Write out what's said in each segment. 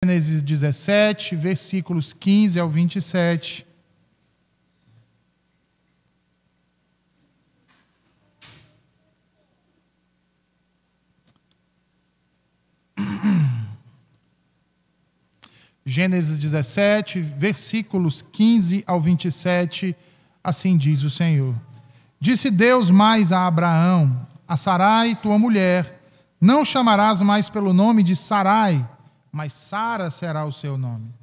Gênesis 17, versículos 15 ao 27. Gênesis 17, versículos 15 ao 27, assim diz o Senhor. Disse Deus mais a Abraão: a Sarai, tua mulher, não chamarás mais pelo nome de Sarai, mas Sara será o seu nome.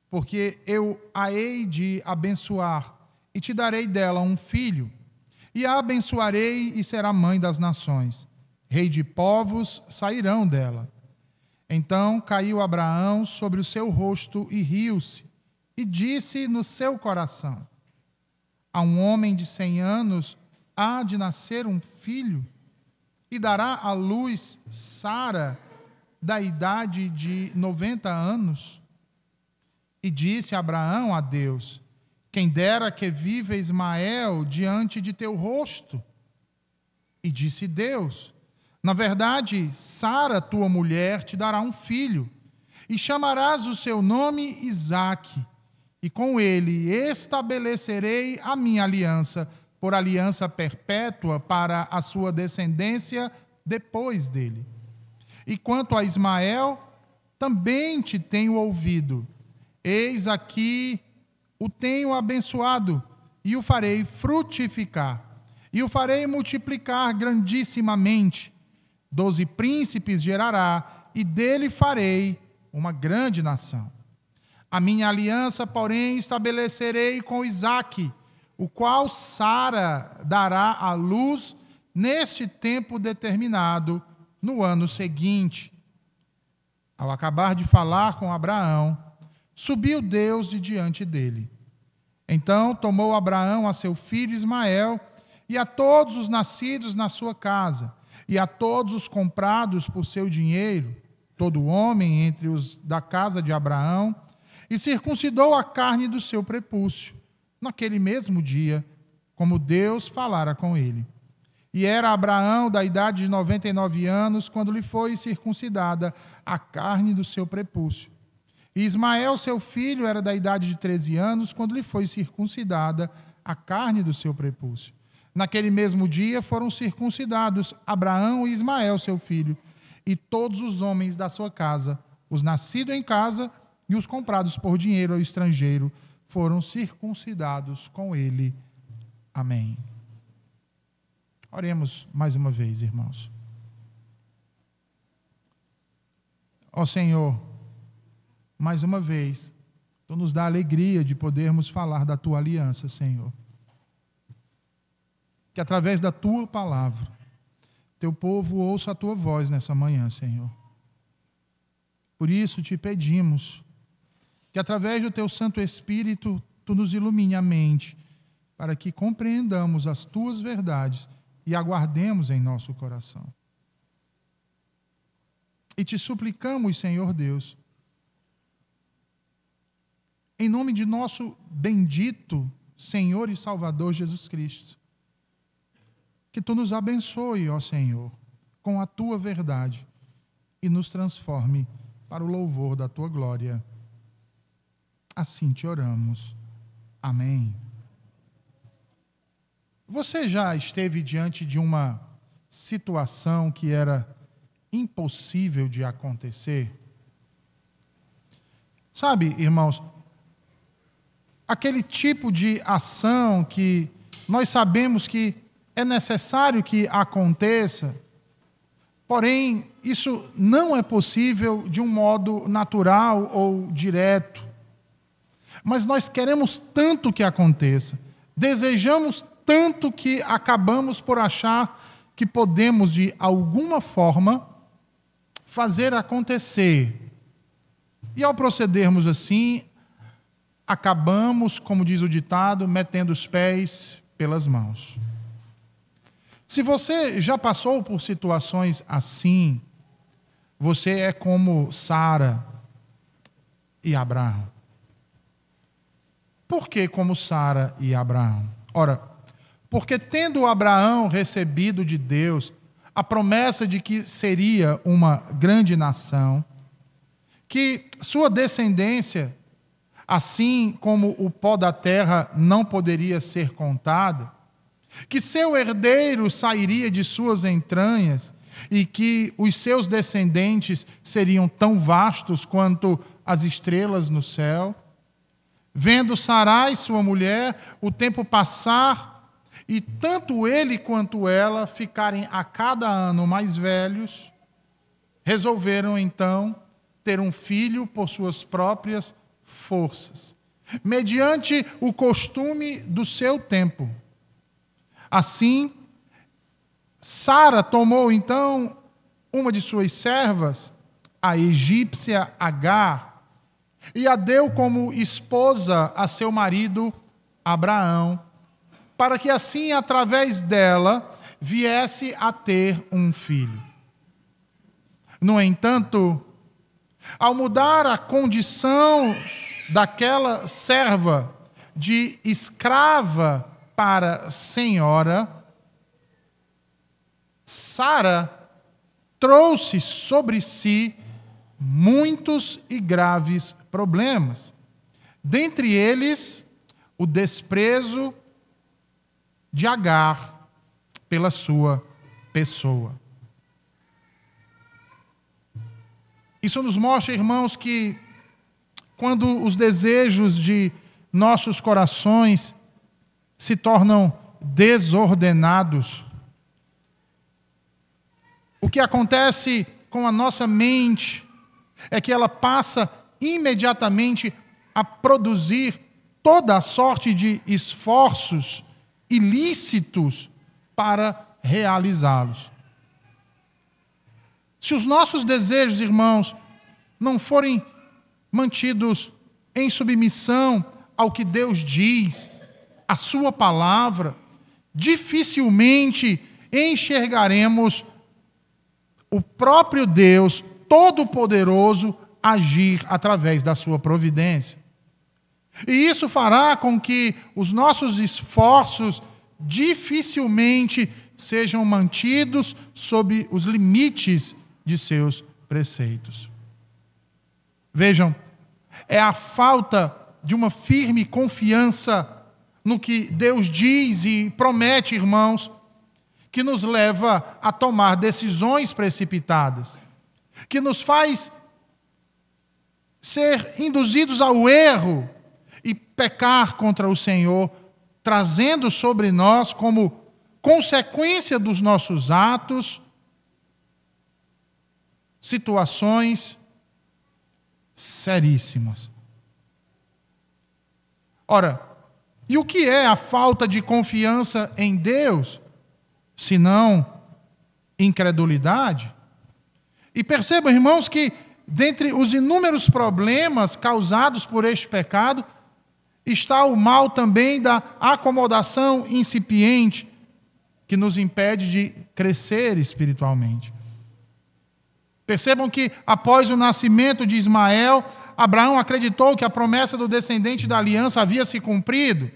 Porque eu a hei de abençoar, e te darei dela um filho, e a abençoarei e será mãe das nações. Rei de povos sairão dela. Então caiu Abraão sobre o seu rosto e riu-se, e disse no seu coração: a um homem de 100 anos há de nascer um filho, e dará à luz Sara, da idade de 90 anos. E disse Abraão a Deus: quem dera que viva Ismael diante de teu rosto. E disse Deus: na verdade, Sara, tua mulher, te dará um filho, e chamarás o seu nome Isaque, e com ele estabelecerei a minha aliança, por aliança perpétua para a sua descendência depois dele. E quanto a Ismael, também te tenho ouvido. Eis aqui o tenho abençoado, e o farei frutificar, e o farei multiplicar grandissimamente. 12 príncipes gerará, e dele farei uma grande nação. A minha aliança, porém, estabelecerei com Isaque, o qual Sara dará à luz neste tempo determinado, no ano seguinte. Ao acabar de falar com Abraão, subiu Deus de diante dele. Então tomou Abraão a seu filho Ismael, e a todos os nascidos na sua casa, e a todos os comprados por seu dinheiro, todo homem entre os da casa de Abraão, e circuncidou a carne do seu prepúcio, naquele mesmo dia, como Deus falara com ele. E era Abraão da idade de 99 anos, quando lhe foi circuncidada a carne do seu prepúcio. E Ismael, seu filho, era da idade de 13 anos, quando lhe foi circuncidada a carne do seu prepúcio. Naquele mesmo dia foram circuncidados Abraão e Ismael, seu filho, e todos os homens da sua casa, os nascidos em casa e os comprados por dinheiro ao estrangeiro, foram circuncidados com ele. Amém. Oremos mais uma vez, irmãos. Ó Senhor, mais uma vez, Tu nos dá a alegria de podermos falar da Tua aliança, Senhor. Que através da Tua palavra, Teu povo ouça a Tua voz nessa manhã, Senhor. Por isso te pedimos que através do Teu Santo Espírito, Tu nos ilumine a mente, para que compreendamos as Tuas verdades e aguardemos em nosso coração. E te suplicamos, Senhor Deus, em nome de nosso bendito Senhor e Salvador Jesus Cristo, que Tu nos abençoe, ó Senhor, com a Tua verdade e nos transforme para o louvor da Tua glória. Assim te oramos. Amém. Você já esteve diante de uma situação que era impossível de acontecer? Sabe, irmãos, aquele tipo de ação que nós sabemos que é necessário que aconteça, porém, isso não é possível de um modo natural ou direto. Mas nós queremos tanto que aconteça, desejamos tanto que acabamos por achar que podemos, de alguma forma, fazer acontecer. E ao procedermos assim, acabamos, como diz o ditado, metendo os pés pelas mãos. Se você já passou por situações assim, você é como Sara e Abraão. Por que como Sara e Abraão? Ora, porque tendo Abraão recebido de Deus a promessa de que seria uma grande nação, que sua descendência, assim como o pó da terra não poderia ser contada, que seu herdeiro sairia de suas entranhas e que os seus descendentes seriam tão vastos quanto as estrelas no céu. Vendo Sarai, sua mulher, o tempo passar e tanto ele quanto ela ficarem a cada ano mais velhos, resolveram então ter um filho por suas próprias forças, mediante o costume do seu tempo. Assim, Sara tomou então uma de suas servas, a egípcia Agar, e a deu como esposa a seu marido Abraão, para que assim, através dela, viesse a ter um filho. No entanto, ao mudar a condição daquela serva de escrava para senhora, Sara trouxe sobre si muitos e graves problemas. Dentre eles, o desprezo de Agar pela sua pessoa. Isso nos mostra, irmãos, que quando os desejos de nossos corações se tornam desordenados, o que acontece com a nossa mente é que ela passa imediatamente a produzir toda a sorte de esforços ilícitos para realizá-los. Se os nossos desejos, irmãos, não forem mantidos em submissão ao que Deus diz, a sua palavra, dificilmente enxergaremos o próprio Deus Todo-Poderoso agir através da sua providência. E isso fará com que os nossos esforços dificilmente sejam mantidos sob os limites de seus preceitos. Vejam, é a falta de uma firme confiança no que Deus diz e promete, irmãos, que nos leva a tomar decisões precipitadas, que nos faz ser induzidos ao erro e pecar contra o Senhor, trazendo sobre nós como consequência dos nossos atos situações seríssimas. Ora, e o que é a falta de confiança em Deus, senão incredulidade? E percebam, irmãos, que dentre os inúmeros problemas causados por este pecado, está o mal também da acomodação incipiente, que nos impede de crescer espiritualmente. Percebam que, após o nascimento de Ismael, Abraão acreditou que a promessa do descendente da aliança havia se cumprido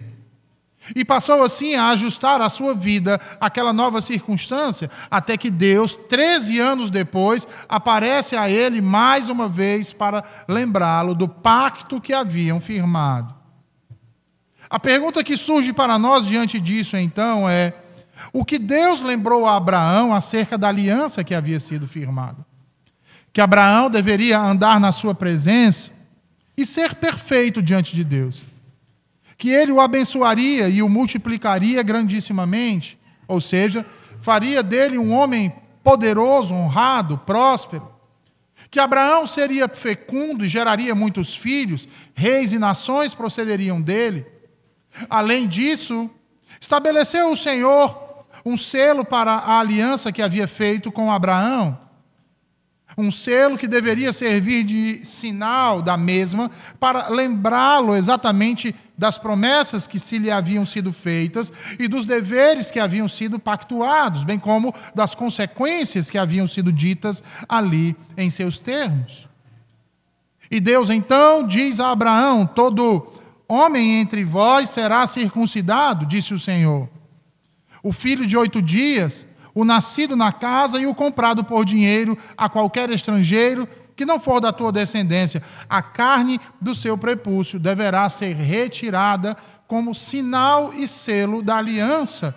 e passou assim a ajustar a sua vida àquela nova circunstância, até que Deus, 13 anos depois, aparece a ele mais uma vez para lembrá-lo do pacto que haviam firmado. A pergunta que surge para nós diante disso, então, é: o que Deus lembrou a Abraão acerca da aliança que havia sido firmada? Que Abraão deveria andar na sua presença e ser perfeito diante de Deus. Que ele o abençoaria e o multiplicaria grandissimamente, ou seja, faria dele um homem poderoso, honrado, próspero. Que Abraão seria fecundo e geraria muitos filhos, reis e nações procederiam dele. Além disso, estabeleceu o Senhor um selo para a aliança que havia feito com Abraão. Um selo que deveria servir de sinal da mesma para lembrá-lo exatamente das promessas que se lhe haviam sido feitas e dos deveres que haviam sido pactuados, bem como das consequências que haviam sido ditas ali em seus termos. E Deus então diz a Abraão: todo homem entre vós será circuncidado, disse o Senhor. O filho de 8 dias, o nascido na casa e o comprado por dinheiro a qualquer estrangeiro que não for da tua descendência, a carne do seu prepúcio deverá ser retirada como sinal e selo da aliança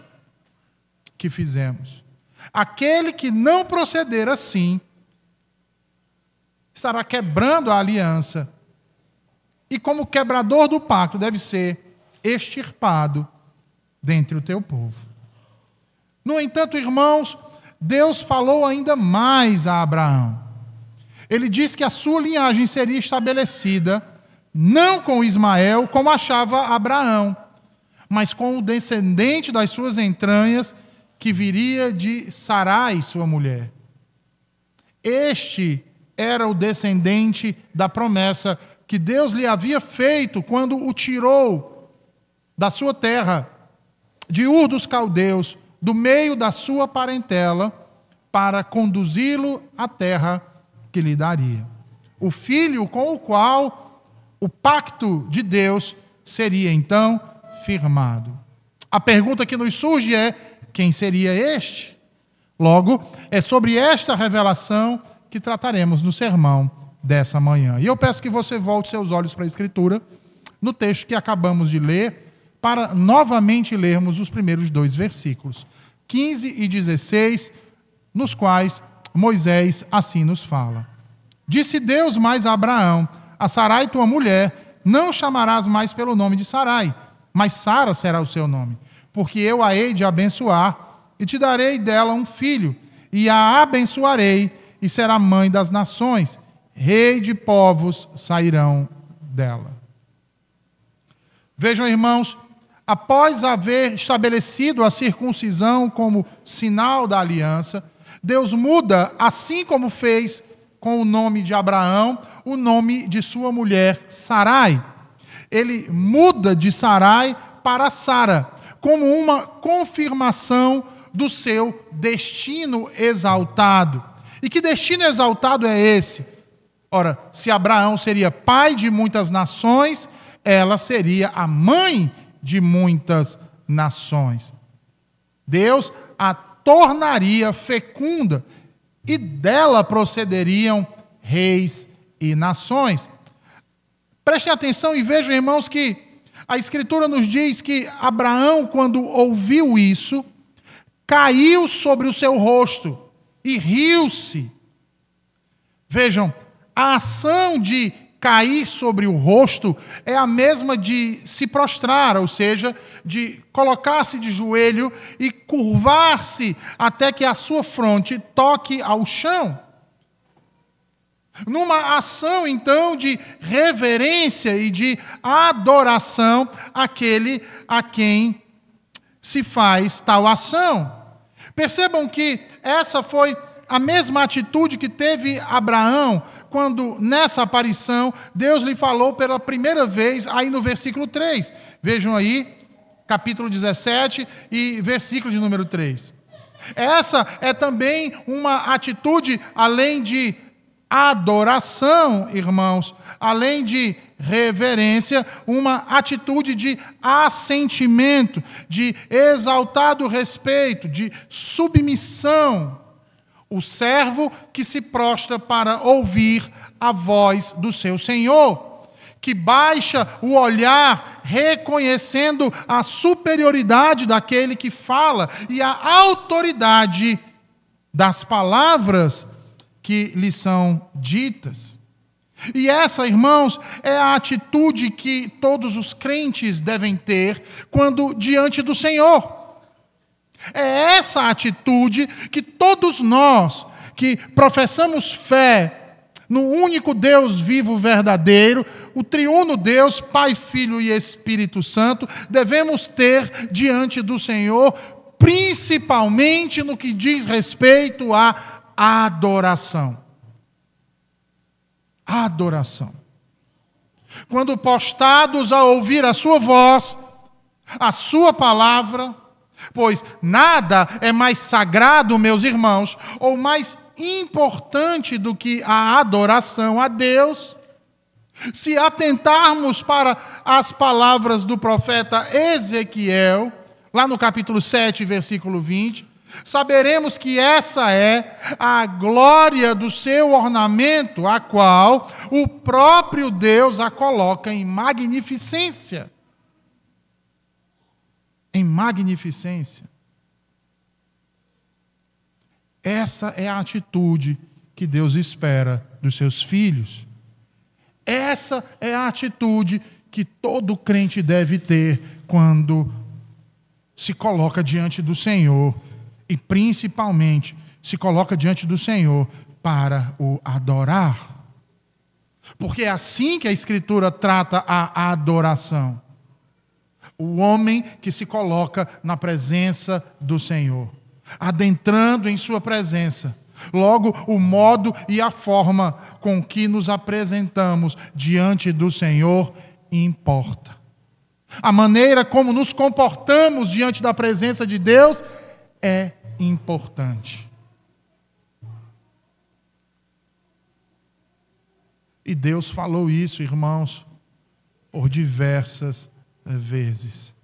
que fizemos. Aquele que não proceder assim, estará quebrando a aliança, e como quebrador do pacto deve ser extirpado dentre o teu povo. No entanto, irmãos, Deus falou ainda mais a Abraão. Ele disse que a sua linhagem seria estabelecida não com Ismael, como achava Abraão, mas com o descendente das suas entranhas, que viria de Sarai, sua mulher. Este era o descendente da promessa que Deus lhe havia feito quando o tirou da sua terra, de Ur dos Caldeus, do meio da sua parentela, para conduzi-lo à terra que lhe daria. O filho com o qual o pacto de Deus seria então firmado. A pergunta que nos surge é: quem seria este? Logo, é sobre esta revelação que trataremos no sermão dessa manhã. E eu peço que você volte seus olhos para a Escritura, no texto que acabamos de ler, para novamente lermos os primeiros 2 versículos, 15 e 16, nos quais Moisés assim nos fala. Disse Deus mais a Abraão: a Sarai, tua mulher, não chamarás mais pelo nome de Sarai, mas Sara será o seu nome, porque eu a hei de abençoar, e te darei dela um filho, e a abençoarei, e será mãe das nações, rei de povos sairão dela. Vejam, irmãos, após haver estabelecido a circuncisão como sinal da aliança, Deus muda, assim como fez com o nome de Abraão, o nome de sua mulher Sarai. Ele muda de Sarai para Sara, como uma confirmação do seu destino exaltado. E que destino exaltado é esse? Ora, se Abraão seria pai de muitas nações, ela seria a mãe de muitas nações. Deus a tornaria fecunda, e dela procederiam reis e nações. Prestem atenção e vejam, irmãos, que a Escritura nos diz que Abraão, quando ouviu isso, caiu sobre o seu rosto e riu-se. Vejam, a ação de cair sobre o rosto é a mesma de se prostrar, ou seja, de colocar-se de joelho e curvar-se até que a sua fronte toque ao chão. Numa ação, então, de reverência e de adoração àquele a quem se faz tal ação. Percebam que essa foi a mesma atitude que teve Abraão quando, nessa aparição, Deus lhe falou pela primeira vez, aí no versículo 3. Vejam aí, capítulo 17 e versículo de número 3. Essa é também uma atitude, além de adoração, irmãos, além de reverência, uma atitude de assentimento, de exaltado respeito, de submissão. O servo que se prostra para ouvir a voz do seu Senhor, que baixa o olhar reconhecendo a superioridade daquele que fala e a autoridade das palavras que lhe são ditas. E essa, irmãos, é a atitude que todos os crentes devem ter quando diante do Senhor. É essa atitude que todos nós que professamos fé no único Deus vivo verdadeiro, o triuno Deus, Pai, Filho e Espírito Santo, devemos ter diante do Senhor, principalmente no que diz respeito à adoração. Adoração. Quando postados a ouvir a sua voz, a sua palavra, pois nada é mais sagrado, meus irmãos, ou mais importante do que a adoração a Deus. Se atentarmos para as palavras do profeta Ezequiel, lá no capítulo 7, versículo 20, saberemos que essa é a glória do seu ornamento, a qual o próprio Deus a coloca em magnificência. Em magnificência. Essa é a atitude que Deus espera dos seus filhos. Essa é a atitude que todo crente deve ter quando se coloca diante do Senhor e principalmente se coloca diante do Senhor para o adorar. Porque é assim que a Escritura trata a adoração. O homem que se coloca na presença do Senhor, adentrando em sua presença. Logo, o modo e a forma com que nos apresentamos diante do Senhor importa. A maneira como nos comportamos diante da presença de Deus é importante. E Deus falou isso, irmãos, por diversas vezes.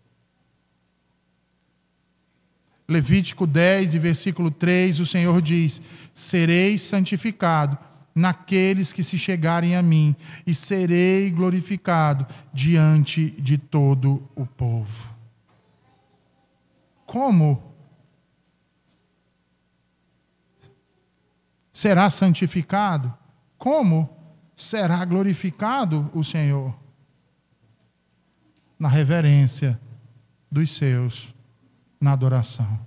Levítico 10 e versículo 3, o Senhor diz: sereis santificado naqueles que se chegarem a mim, e serei glorificado diante de todo o povo. Como será santificado? Como será glorificado o Senhor? Na reverência dos seus, na adoração.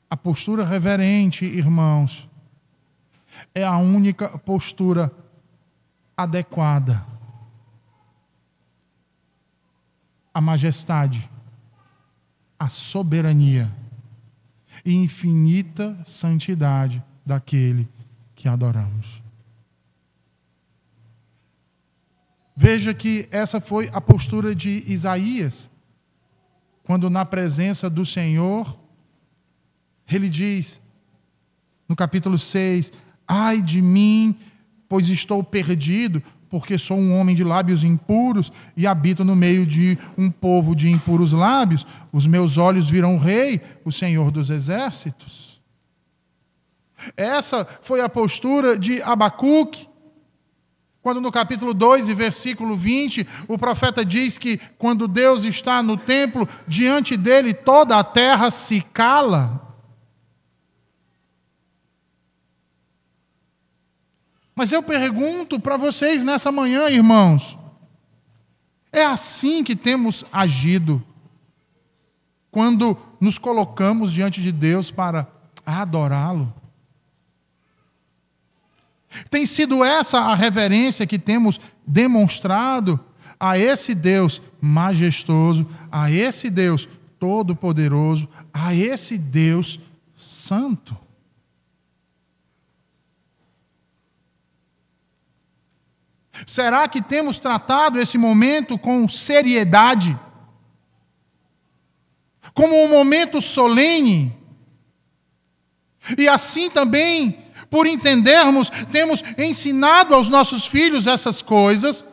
A postura reverente, irmãos, é a única postura adequada à majestade, à soberania e infinita santidade daquele que adoramos. Veja que essa foi a postura de Isaías, quando na presença do Senhor, ele diz, no capítulo 6, ai de mim, pois estou perdido, porque sou um homem de lábios impuros e habito no meio de um povo de impuros lábios. Os meus olhos viram o Rei, o Senhor dos exércitos. Essa foi a postura de Abacuque, quando no capítulo 2 e versículo 20, o profeta diz que quando Deus está no templo, diante dele toda a terra se cala. Mas eu pergunto para vocês nessa manhã, irmãos, é assim que temos agido quando nos colocamos diante de Deus para adorá-lo? Tem sido essa a reverência que temos demonstrado a esse Deus majestoso, a esse Deus todo-poderoso, a esse Deus santo? Será que temos tratado esse momento com seriedade? Como um momento solene? E assim também, por entendermos, temos ensinado aos nossos filhos essas coisas,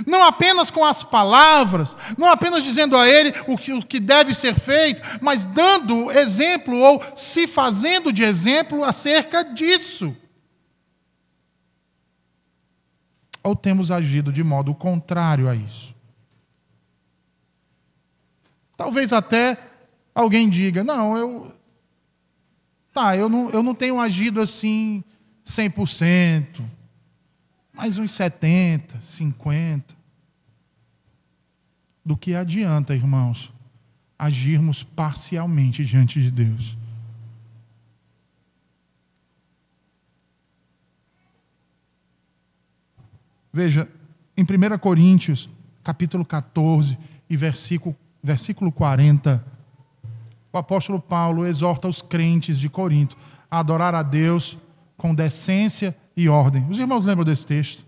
não apenas com as palavras, não apenas dizendo a ele o que deve ser feito, mas dando exemplo ou se fazendo de exemplo acerca disso. Ou temos agido de modo contrário a isso? Talvez até alguém diga, eu não tenho agido assim 100%, mas uns 70%, 50%. Do que adianta, irmãos, agirmos parcialmente diante de Deus? Veja, em 1 Coríntios, capítulo 14 e versículo 40, o apóstolo Paulo exorta os crentes de Corinto a adorar a Deus com decência e ordem. Os irmãos lembram desse texto?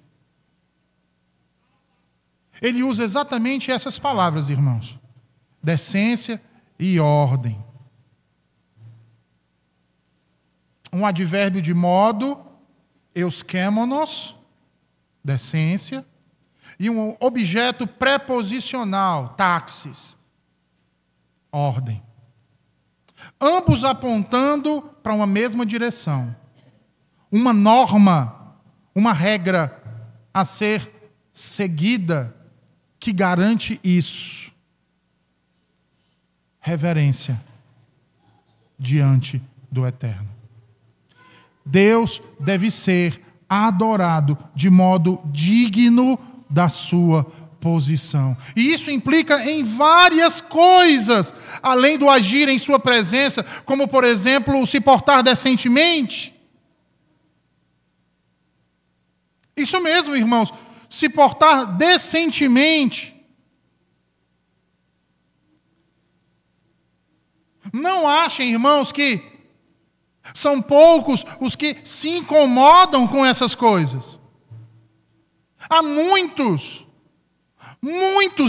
Ele usa exatamente essas palavras, irmãos. Decência e ordem. Um advérbio de modo, euskêmonos, decência, e um objeto preposicional, táxis, ordem. ambos apontando para uma mesma direção. Uma norma, uma regra a ser seguida que garante isso. Reverência diante do Eterno. Deus deve ser adorado de modo digno da sua posição. E isso implica em várias coisas, além do agir em sua presença, como, por exemplo, o se portar decentemente. Isso mesmo, irmãos, se portar decentemente. Não achem, irmãos, que são poucos os que se incomodam com essas coisas. Há muitos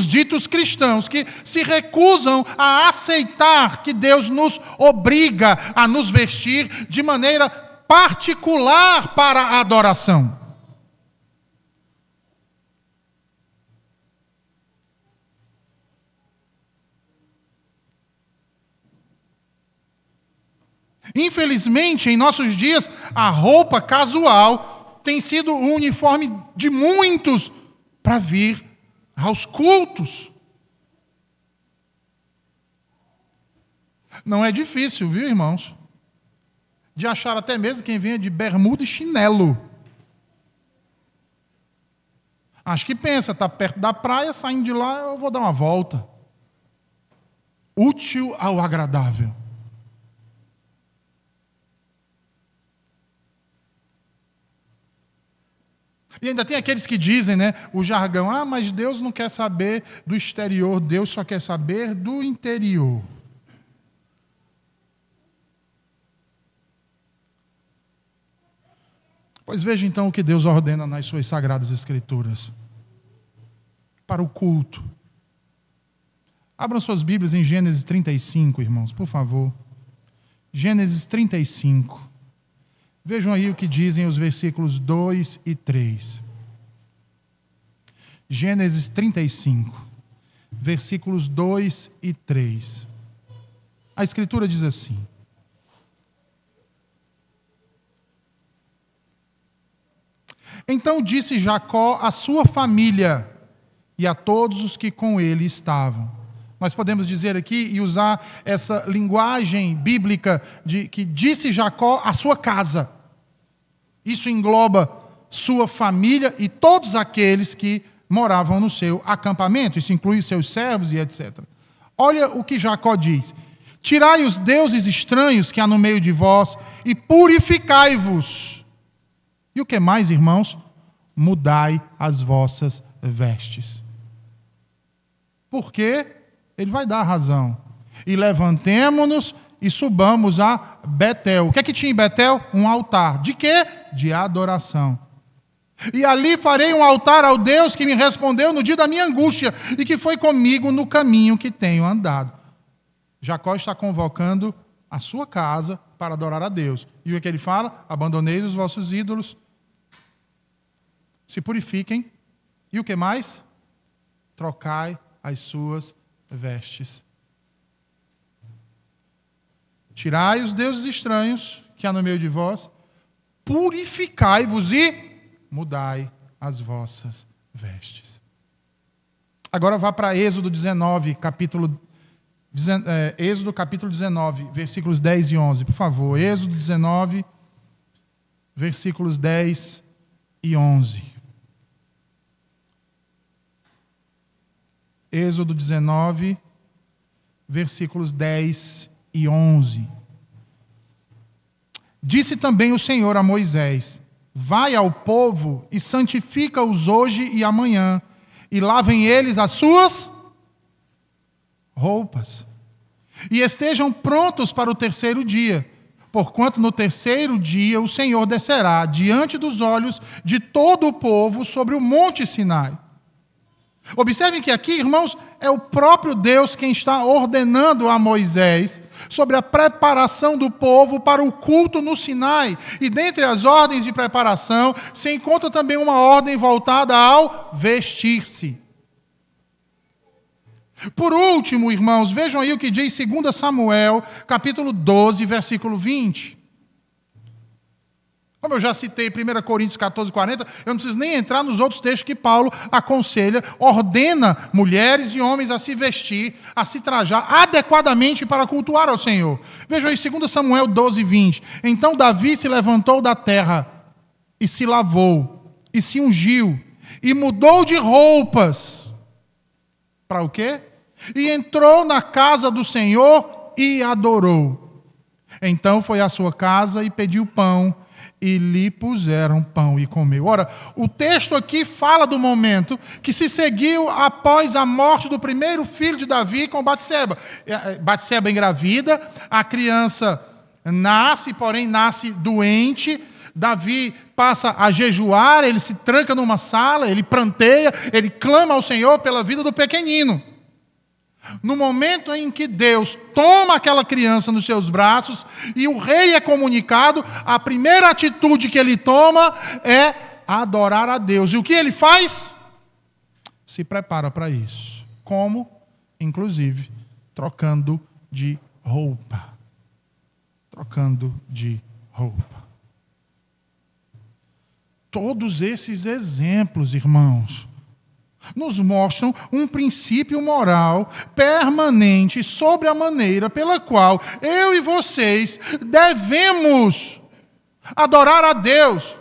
ditos cristãos que se recusam a aceitar que Deus nos obriga a nos vestir de maneira particular para a adoração. Infelizmente, em nossos dias, a roupa casual tem sido o uniforme de muitos para vir aos cultos. Não é difícil, viu, irmãos? De achar até mesmo quem venha de bermuda e chinelo. Acho que pensa, está perto da praia, saindo de lá, eu vou dar uma volta. Útil ao agradável. E ainda tem aqueles que dizem, né, o jargão, mas Deus não quer saber do exterior, Deus só quer saber do interior. Pois veja então o que Deus ordena nas suas sagradas escrituras. Para o culto. Abram suas Bíblias em Gênesis 35, irmãos, por favor. Gênesis 35. Vejam aí o que dizem os versículos 2 e 3. Gênesis 35, versículos 2 e 3. A Escritura diz assim: Então disse Jacó à sua família e a todos os que com ele estavam. Nós podemos dizer aqui e usar essa linguagem bíblica de que disse Jacó à sua casa. Isso engloba sua família e todos aqueles que moravam no seu acampamento. Isso inclui seus servos e etc. Olha o que Jacó diz: Tirai os deuses estranhos que há no meio de vós e purificai-vos. E o que mais, irmãos? Mudai as vossas vestes. Por quê? Ele vai dar razão. E levantemo-nos e subamos a Betel. O que é que tinha em Betel? Um altar. De quê? De adoração. E ali farei um altar ao Deus que me respondeu no dia da minha angústia e que foi comigo no caminho que tenho andado. Jacó está convocando a sua casa para adorar a Deus. E o que ele fala? Abandonei os vossos ídolos, se purifiquem. E o que mais? Trocai as suas vestes. Tirai os deuses estranhos que há no meio de vós, purificai-vos e mudai as vossas vestes. Agora vá para Êxodo 19, Êxodo capítulo 19, versículos 10 e 11, por favor. Êxodo 19, versículos 10 e 11. Êxodo 19, versículos 10 e 11. Disse também o Senhor a Moisés: Vai ao povo e santifica-os hoje e amanhã, e lavem eles as suas roupas, e estejam prontos para o terceiro dia, porquanto no terceiro dia o Senhor descerá diante dos olhos de todo o povo sobre o monte Sinai. Observem que aqui, irmãos, é o próprio Deus quem está ordenando a Moisés sobre a preparação do povo para o culto no Sinai. E dentre as ordens de preparação, se encontra também uma ordem voltada ao vestir-se. Por último, irmãos, vejam aí o que diz 2 Samuel, capítulo 12, versículo 20. Como eu já citei 1 Coríntios 14, 40, eu não preciso nem entrar nos outros textos que Paulo aconselha, ordena mulheres e homens a se vestir, a se trajar adequadamente para cultuar ao Senhor. Vejam aí 2 Samuel 12, 20. Então Davi se levantou da terra e se lavou, e se ungiu, e mudou de roupas. Para o quê? E entrou na casa do Senhor e adorou. Então foi à sua casa e pediu pão, e lhe puseram pão e comeu. Ora, o texto aqui fala do momento que se seguiu após a morte do primeiro filho de Davi com Batseba. Batseba engravida, a criança nasce, porém nasce doente. Davi passa a jejuar, ele se tranca numa sala, ele pranteia, ele clama ao Senhor pela vida do pequenino. No momento em que Deus toma aquela criança nos seus braços e o rei é comunicado, a primeira atitude que ele toma é adorar a Deus. E o que ele faz? Se prepara para isso. Como? Inclusive, trocando de roupa. Trocando de roupa. Todos esses exemplos, irmãos, nos mostram um princípio moral permanente sobre a maneira pela qual eu e vocês devemos adorar a Deus,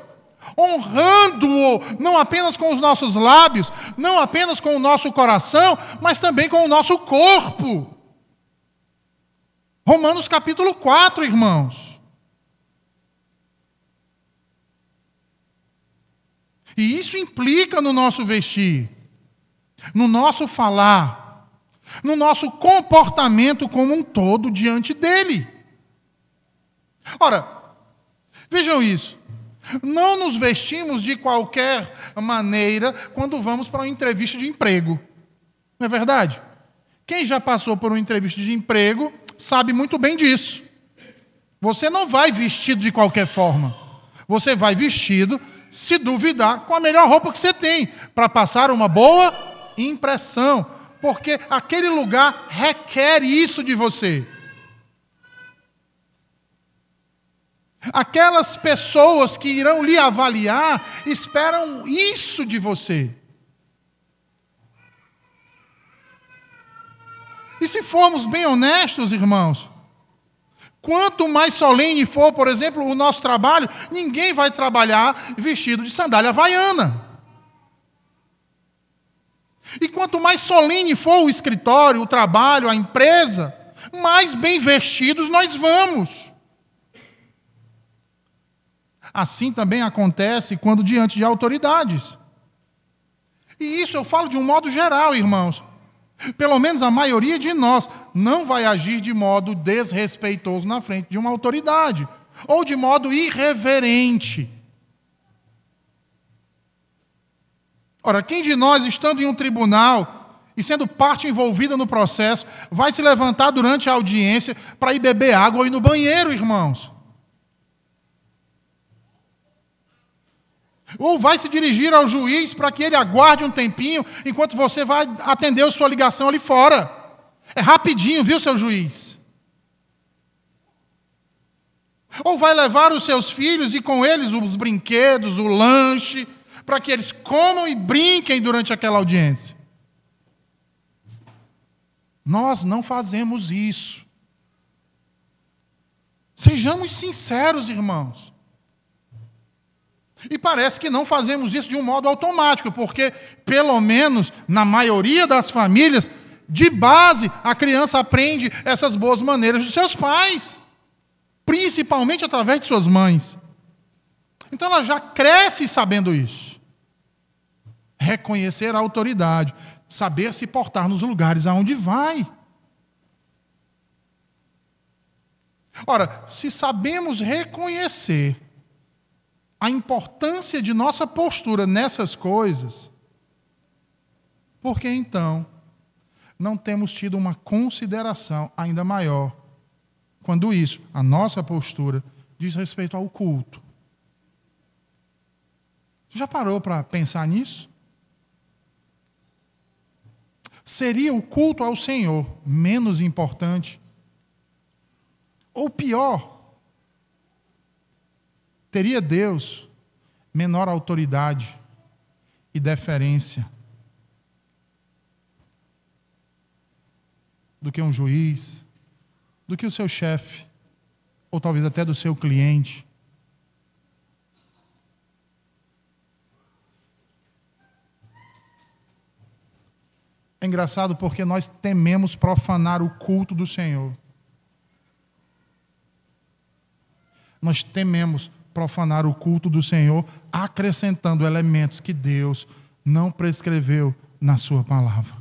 honrando-o não apenas com os nossos lábios, não apenas com o nosso coração, mas também com o nosso corpo. Romanos capítulo 4, irmãos. E isso implica no nosso vestir, no nosso falar, no nosso comportamento como um todo diante dele. Ora, vejam isso. Não nos vestimos de qualquer maneira quando vamos para uma entrevista de emprego. Não é verdade? Quem já passou por uma entrevista de emprego sabe muito bem disso. Você não vai vestido de qualquer forma. Você vai vestido, se duvidar, com a melhor roupa que você tem, para passar uma boa impressão, porque aquele lugar requer isso de você. Aquelas pessoas que irão lhe avaliar esperam isso de você. E se formos bem honestos, irmãos, quanto mais solene for, por exemplo, o nosso trabalho, ninguém vai trabalhar vestido de sandália havaiana. E quanto mais solene for o escritório, o trabalho, a empresa, mais bem vestidos nós vamos. Assim também acontece quando diante de autoridades. E isso eu falo de um modo geral, irmãos. Pelo menos a maioria de nós não vai agir de modo desrespeitoso na frente de uma autoridade, ou de modo irreverente. Ora, quem de nós, estando em um tribunal e sendo parte envolvida no processo, vai se levantar durante a audiência para ir beber água ou ir no banheiro, irmãos? Ou vai se dirigir ao juiz para que ele aguarde um tempinho enquanto você vai atender a sua ligação ali fora? É rapidinho, viu, seu juiz? Ou vai levar os seus filhos e com eles os brinquedos, o lanche, para que eles comam e brinquem durante aquela audiência? Nós não fazemos isso. Sejamos sinceros, irmãos. E parece que não fazemos isso de um modo automático, porque, pelo menos na maioria das famílias, de base, a criança aprende essas boas maneiras dos seus pais, principalmente através de suas mães. Então ela já cresce sabendo isso. Reconhecer a autoridade, saber se portar nos lugares aonde vai. Ora, se sabemos reconhecer a importância de nossa postura nessas coisas, por que então não temos tido uma consideração ainda maior quando isso, a nossa postura, diz respeito ao culto? Já parou para pensar nisso? Seria o culto ao Senhor menos importante? Ou pior, teria Deus menor autoridade e deferência do que um juiz, do que o seu chefe, ou talvez até do seu cliente? É engraçado porque nós tememos profanar o culto do Senhor. Nós tememos profanar o culto do Senhor, acrescentando elementos que Deus não prescreveu na sua palavra.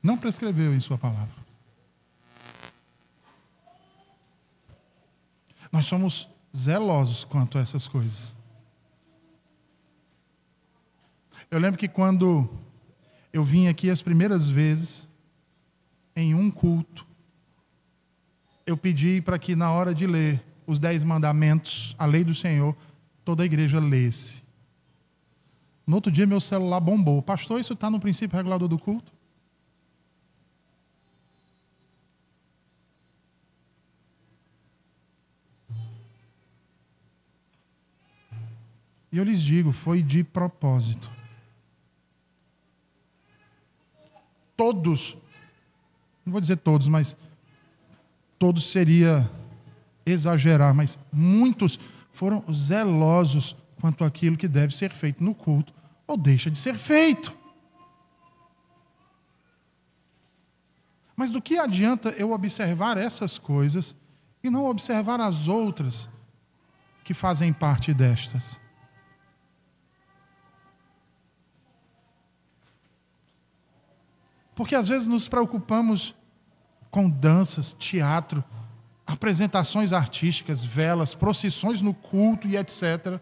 Não prescreveu em sua palavra. Nós somos zelosos quanto a essas coisas. Eu lembro que quando eu vim aqui as primeiras vezes, em um culto, eu pedi para que na hora de ler os 10 mandamentos, a lei do Senhor, toda a igreja lesse. No outro dia meu celular bombou. Pastor, isso está no princípio regulador do culto? E eu lhes digo, foi de propósito. Todos, não vou dizer todos, mas todos seria exagerar, mas muitos foram zelosos quanto àquilo que deve ser feito no culto ou deixa de ser feito. Mas do que adianta eu observar essas coisas e não observar as outras que fazem parte destas? Porque às vezes nos preocupamos com danças, teatro, apresentações artísticas, velas, procissões no culto e etc.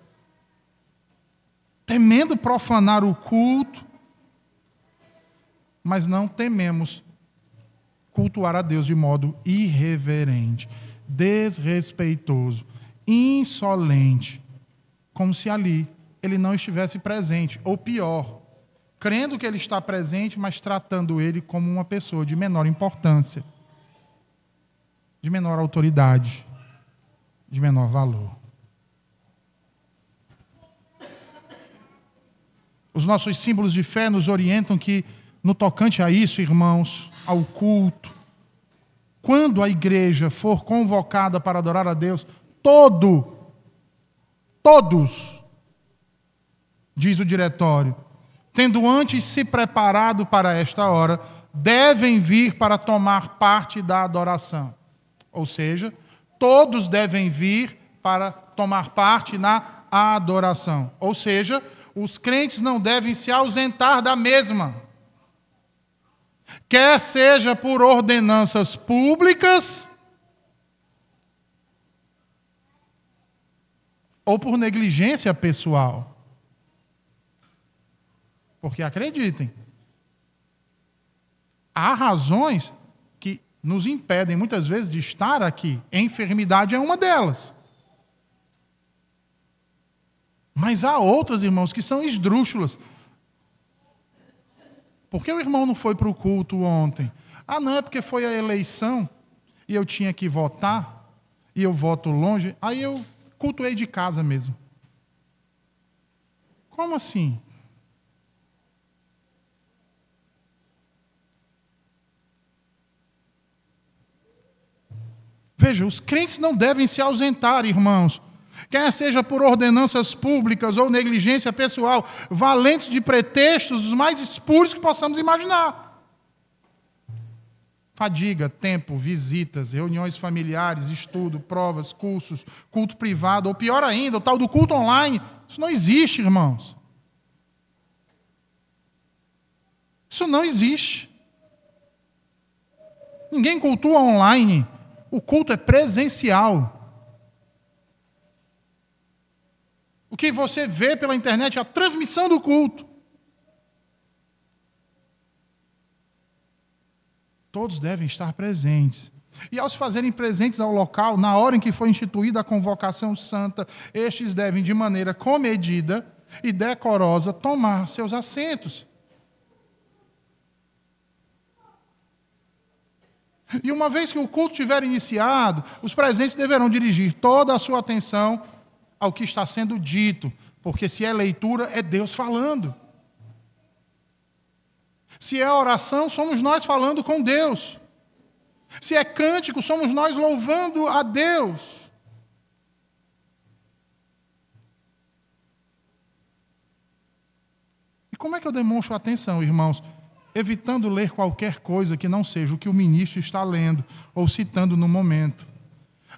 Temendo profanar o culto, mas não tememos cultuar a Deus de modo irreverente, desrespeitoso, insolente, como se ali ele não estivesse presente, ou pior, crendo que ele está presente, mas tratando ele como uma pessoa de menor importância, de menor autoridade, de menor valor. Os nossos símbolos de fé nos orientam que, no tocante a isso, irmãos, ao culto, quando a igreja for convocada para adorar a Deus, todos, diz o diretório, tendo antes se preparado para esta hora, devem vir para tomar parte da adoração. Ou seja, todos devem vir para tomar parte na adoração. Ou seja, os crentes não devem se ausentar da mesma. Quer seja por ordenanças públicas ou por negligência pessoal. Porque acreditem, há razões que nos impedem muitas vezes de estar aqui. Enfermidade é uma delas. Mas há outras, irmãos, que são esdrúxulas. Por que o irmão não foi para o culto ontem? Ah, não, é porque foi a eleição e eu tinha que votar e eu voto longe. Aí eu cultuei de casa mesmo. Como assim? Veja, os crentes não devem se ausentar, irmãos. Quer seja por ordenanças públicas ou negligência pessoal, valentes de pretextos os mais espúrios que possamos imaginar. Fadiga, tempo, visitas, reuniões familiares, estudo, provas, cursos, culto privado, ou pior ainda, o tal do culto online. Isso não existe, irmãos. Isso não existe. Ninguém cultua online. O culto é presencial. O que você vê pela internet é a transmissão do culto. Todos devem estar presentes. E ao se fazerem presentes ao local, na hora em que foi instituída a convocação santa, estes devem, de maneira comedida e decorosa, tomar seus assentos. E uma vez que o culto tiver iniciado, os presentes deverão dirigir toda a sua atenção ao que está sendo dito, porque se é leitura, é Deus falando. Se é oração, somos nós falando com Deus. Se é cântico, somos nós louvando a Deus. E como é que eu demonstro atenção, irmãos? Evitando ler qualquer coisa que não seja o que o ministro está lendo ou citando no momento.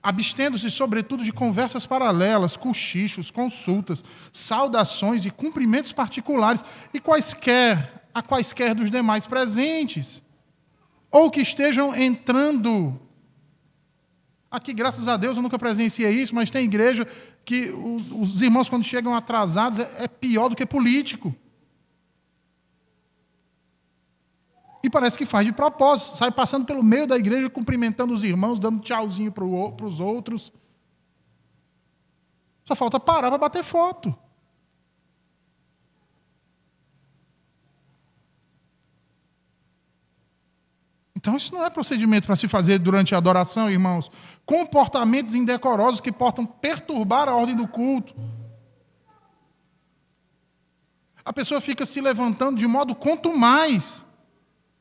Abstendo-se, sobretudo, de conversas paralelas, cochichos, consultas, saudações e cumprimentos particulares e a quaisquer dos demais presentes. Ou que estejam entrando. Aqui, graças a Deus, eu nunca presenciei isso, mas tem igreja que os irmãos, quando chegam atrasados, é pior do que político. E parece que faz de propósito. Sai passando pelo meio da igreja, cumprimentando os irmãos, dando tchauzinho para os outros. Só falta parar para bater foto. Então, isso não é procedimento para se fazer durante a adoração, irmãos. Comportamentos indecorosos que possam perturbar a ordem do culto. A pessoa fica se levantando de modo contumaz,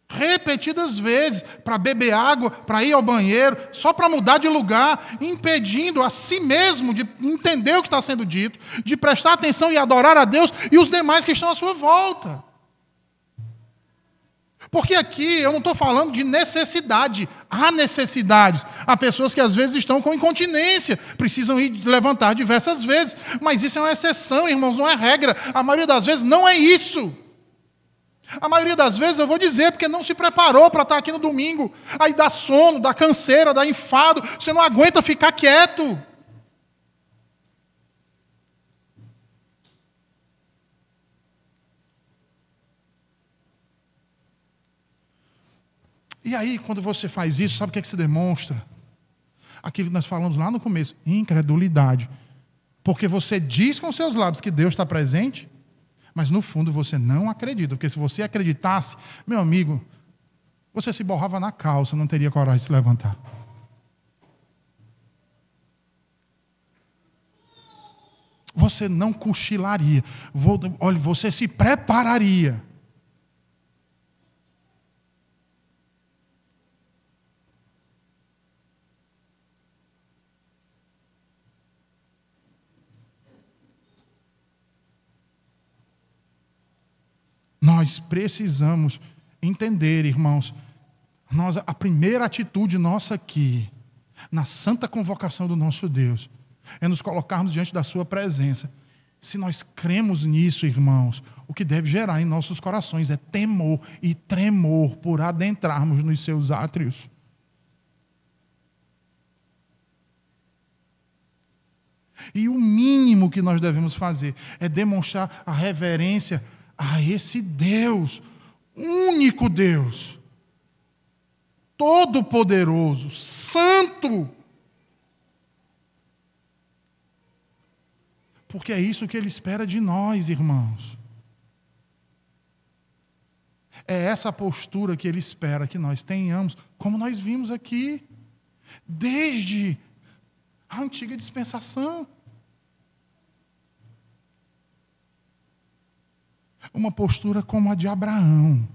repetidas vezes, para beber água, para ir ao banheiro, só para mudar de lugar, impedindo a si mesmo de entender o que está sendo dito, de prestar atenção e adorar a Deus e os demais que estão à sua volta. Porque aqui eu não estou falando de necessidade. Há necessidades. Há pessoas que às vezes estão com incontinência, precisam ir levantar diversas vezes. Mas isso é uma exceção, irmãos, não é regra. A maioria das vezes não é isso. A maioria das vezes eu vou dizer, porque não se preparou para estar aqui no domingo. Aí dá sono, dá canseira, dá enfado. Você não aguenta ficar quieto. E aí, quando você faz isso, sabe o que é que se demonstra? Aquilo que nós falamos lá no começo, incredulidade. Porque você diz com seus lábios que Deus está presente, mas no fundo você não acredita. Porque se você acreditasse, meu amigo, você se borrava na calça, não teria coragem de se levantar. Você não cochilaria. Olha, você se prepararia. Nós precisamos entender, irmãos, a primeira atitude nossa aqui, na santa convocação do nosso Deus, é nos colocarmos diante da sua presença. Se nós cremos nisso, irmãos, o que deve gerar em nossos corações é temor e tremor por adentrarmos nos seus átrios. E o mínimo que nós devemos fazer é demonstrar a reverência a esse Deus, único Deus, todo-poderoso, santo. Porque é isso que Ele espera de nós, irmãos. É essa postura que Ele espera que nós tenhamos, como nós vimos aqui, desde a antiga dispensação. Uma postura como a de Abraão,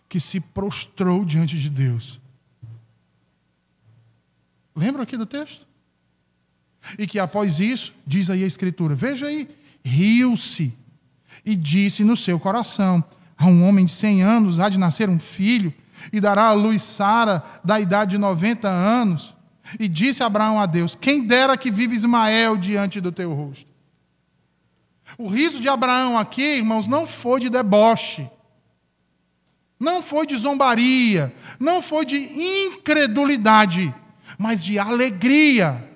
que se prostrou diante de Deus. Lembra aqui do texto? E que após isso, diz aí a Escritura, veja aí, riu-se e disse no seu coração, a um homem de 100 anos há de nascer um filho, e dará à luz Sara, da idade de 90 anos. E disse Abraão a Deus, quem dera que vive Ismael diante do teu rosto. O riso de Abraão aqui, irmãos, não foi de deboche, não foi de zombaria, não foi de incredulidade, mas de alegria.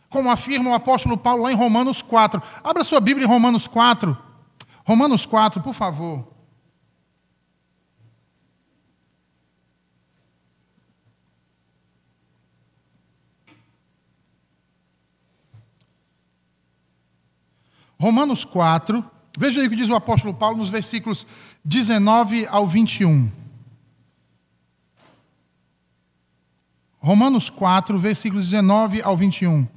Como afirma o apóstolo Paulo lá em Romanos 4. Abra sua Bíblia em Romanos 4. Romanos 4, por favor. Romanos 4, veja aí o que diz o apóstolo Paulo nos versículos 19 ao 21. Romanos 4, versículos 19 ao 21.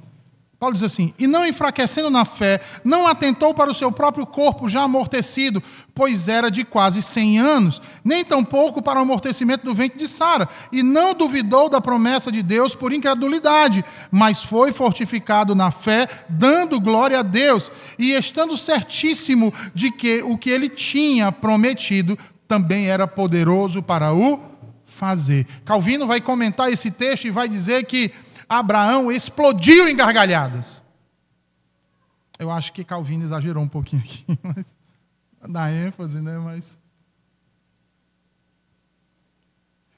Paulo diz assim: e não enfraquecendo na fé, não atentou para o seu próprio corpo já amortecido, pois era de quase 100 anos, nem tampouco para o amortecimento do ventre de Sara, e não duvidou da promessa de Deus por incredulidade, mas foi fortificado na fé, dando glória a Deus, e estando certíssimo de que o que ele tinha prometido também era poderoso para o fazer. Calvino vai comentar esse texto e vai dizer que Abraão explodiu em gargalhadas. Eu acho que Calvino exagerou um pouquinho aqui, mas dá ênfase, né? Mas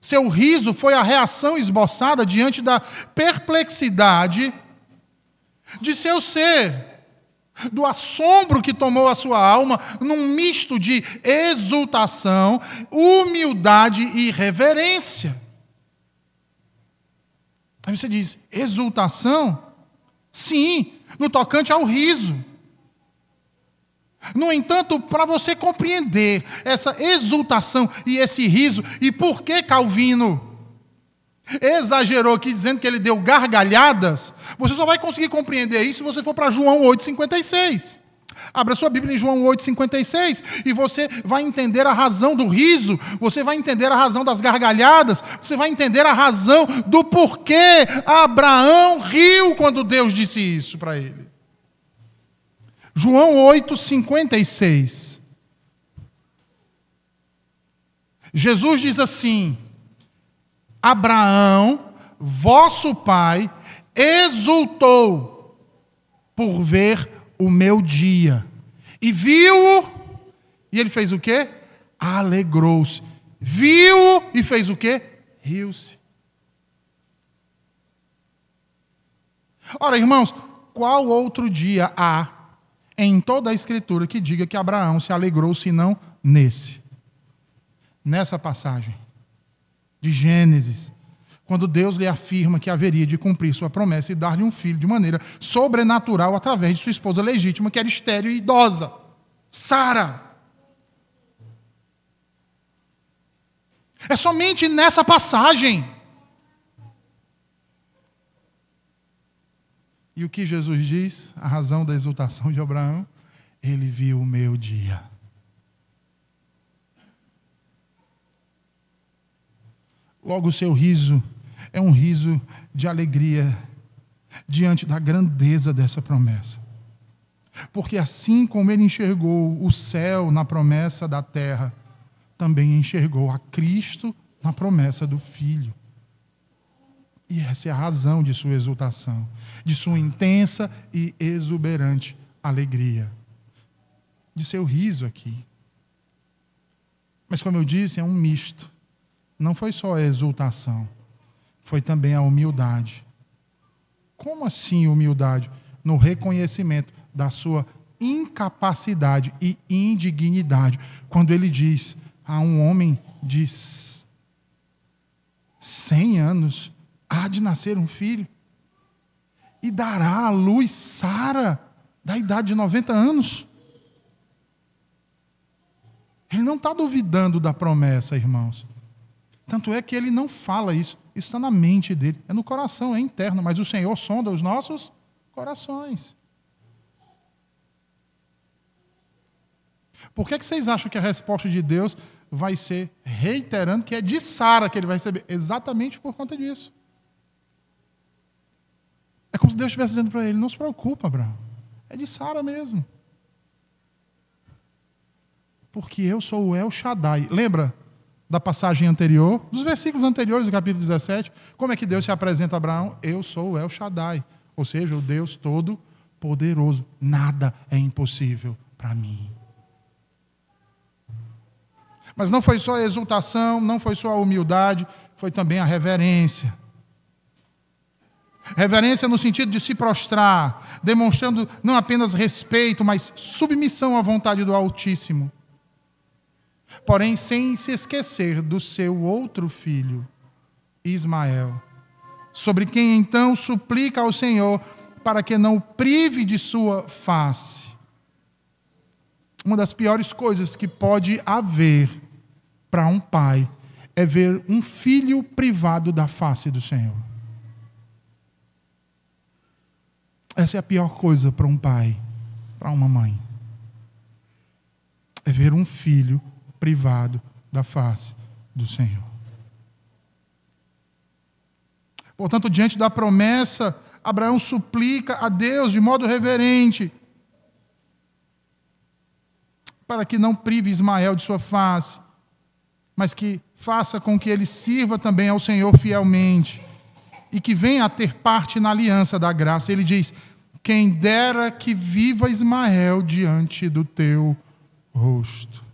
seu riso foi a reação esboçada diante da perplexidade de seu ser, do assombro que tomou a sua alma, num misto de exultação, humildade e reverência. Aí você diz, exultação? Sim, no tocante ao riso. No entanto, para você compreender essa exultação e esse riso, e por que Calvino exagerou aqui dizendo que ele deu gargalhadas, você só vai conseguir compreender isso se você for para João 8,56. Abra sua Bíblia em João 8,56 e você vai entender a razão do riso, você vai entender a razão das gargalhadas, você vai entender a razão do porquê Abraão riu quando Deus disse isso para ele. João 8,56. Jesus diz assim: Abraão, vosso pai, exultou por ver o meu dia. E viu-o, e ele fez o quê? Alegrou-se. Viu-o e fez o quê? Riu-se. Ora, irmãos, qual outro dia há em toda a Escritura que diga que Abraão se alegrou, senão nesse? Nessa passagem de Gênesis, quando Deus lhe afirma que haveria de cumprir sua promessa e dar-lhe um filho de maneira sobrenatural através de sua esposa legítima, que era estéril e idosa, Sara. É somente nessa passagem. E o que Jesus diz? A razão da exultação de Abraão? Ele viu o meu dia. Logo o seu riso é um riso de alegria diante da grandeza dessa promessa. Porque assim como ele enxergou o céu na promessa da terra, também enxergou a Cristo na promessa do Filho. E essa é a razão de sua exultação, de sua intensa e exuberante alegria, de seu riso aqui. Mas como eu disse, é um misto. Não foi só a exultação, foi também a humildade. Como assim humildade? No reconhecimento da sua incapacidade e indignidade. Quando ele diz a um homem de 100 anos, há de nascer um filho, e dará à luz Sara, da idade de 90 anos. Ele não está duvidando da promessa, irmãos. Tanto é que ele não fala isso. Isso está na mente dele. É no coração, é interno. Mas o Senhor sonda os nossos corações. Por que vocês acham que a resposta de Deus vai ser reiterando que é de Sara que ele vai receber? Exatamente por conta disso. É como se Deus estivesse dizendo para ele: não se preocupa, Abraão. É de Sara mesmo. Porque eu sou o El Shaddai. Lembra da passagem anterior, dos versículos anteriores do capítulo 17, como é que Deus se apresenta a Abraão? Eu sou o El Shaddai, ou seja, o Deus Todo-Poderoso. Nada é impossível para mim. Mas não foi só a exultação, não foi só a humildade, foi também a reverência. Reverência no sentido de se prostrar, demonstrando não apenas respeito, mas submissão à vontade do Altíssimo. Porém, sem se esquecer do seu outro filho, Ismael, sobre quem então suplica ao Senhor para que não o prive de sua face. Uma das piores coisas que pode haver para um pai é ver um filho privado da face do Senhor. Essa é a pior coisa para um pai, para uma mãe. É ver um filho privado da face do Senhor. Portanto, diante da promessa, Abraão suplica a Deus de modo reverente para que não prive Ismael de sua face, mas que faça com que ele sirva também ao Senhor fielmente e que venha a ter parte na aliança da graça. Ele diz: quem dera que viva Ismael diante do teu rosto.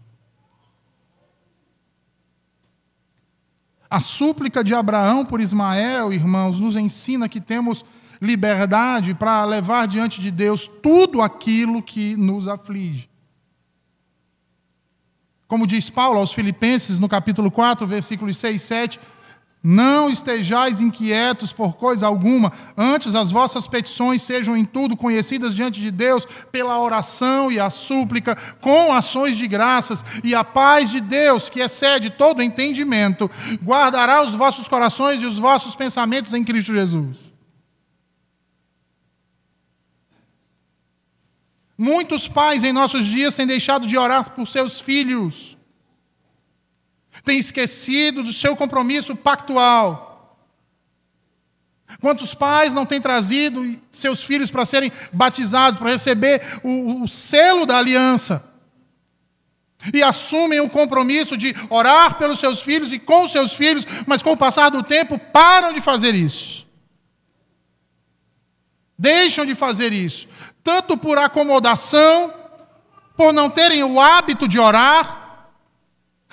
A súplica de Abraão por Ismael, irmãos, nos ensina que temos liberdade para levar diante de Deus tudo aquilo que nos aflige. Como diz Paulo aos Filipenses, no capítulo 4, versículos 6 e 7, não estejais inquietos por coisa alguma, antes as vossas petições sejam em tudo conhecidas diante de Deus pela oração e a súplica, com ações de graças, e a paz de Deus, que excede todo entendimento, guardará os vossos corações e os vossos pensamentos em Cristo Jesus. Muitos pais em nossos dias têm deixado de orar por seus filhos, têm esquecido do seu compromisso pactual. Quantos pais não têm trazido seus filhos para serem batizados, para receber o selo da aliança, e assumem o compromisso de orar pelos seus filhos e com seus filhos, mas com o passar do tempo param de fazer isso. Deixam de fazer isso, tanto por acomodação, por não terem o hábito de orar,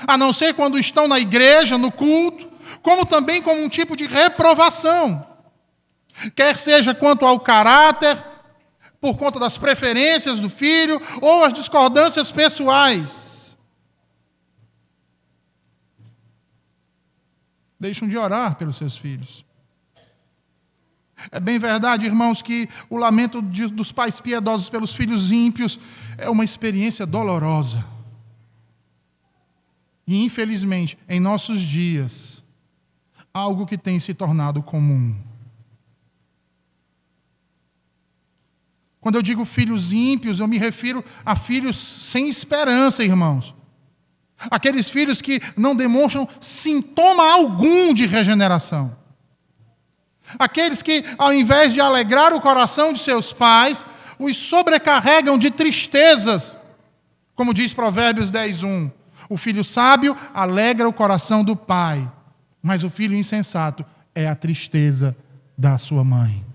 a não ser quando estão na igreja, no culto, como também como um tipo de reprovação, quer seja quanto ao caráter, por conta das preferências do filho, ou as discordâncias pessoais. Deixam de orar pelos seus filhos. É bem verdade, irmãos, que o lamento dos pais piedosos pelos filhos ímpios é uma experiência dolorosa. E, infelizmente, em nossos dias, algo que tem se tornado comum. Quando eu digo filhos ímpios, eu me refiro a filhos sem esperança, irmãos. Aqueles filhos que não demonstram sintoma algum de regeneração. Aqueles que, ao invés de alegrar o coração de seus pais, os sobrecarregam de tristezas. Como diz Provérbios 10:1, o filho sábio alegra o coração do pai, mas o filho insensato é a tristeza da sua mãe.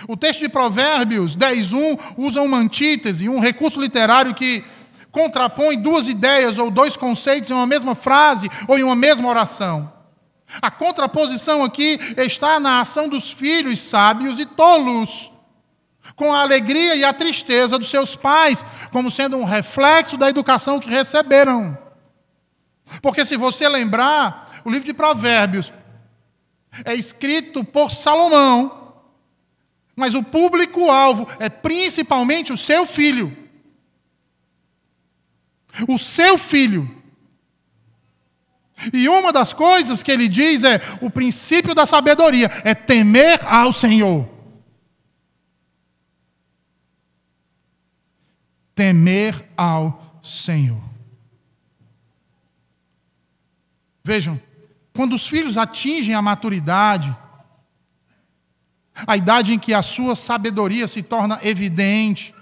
O texto de Provérbios 10:1 usa uma antítese, um recurso literário que contrapõe duas ideias ou dois conceitos em uma mesma frase ou em uma mesma oração. A contraposição aqui está na ação dos filhos sábios e tolos, com a alegria e a tristeza dos seus pais, como sendo um reflexo da educação que receberam. Porque se você lembrar, o livro de Provérbios é escrito por Salomão, mas o público-alvo é principalmente o seu filho. O seu filho. E uma das coisas que ele diz é: o princípio da sabedoria é temer ao Senhor. Temer ao Senhor. Vejam, quando os filhos atingem a maturidade, a idade em que a sua sabedoria se torna evidente,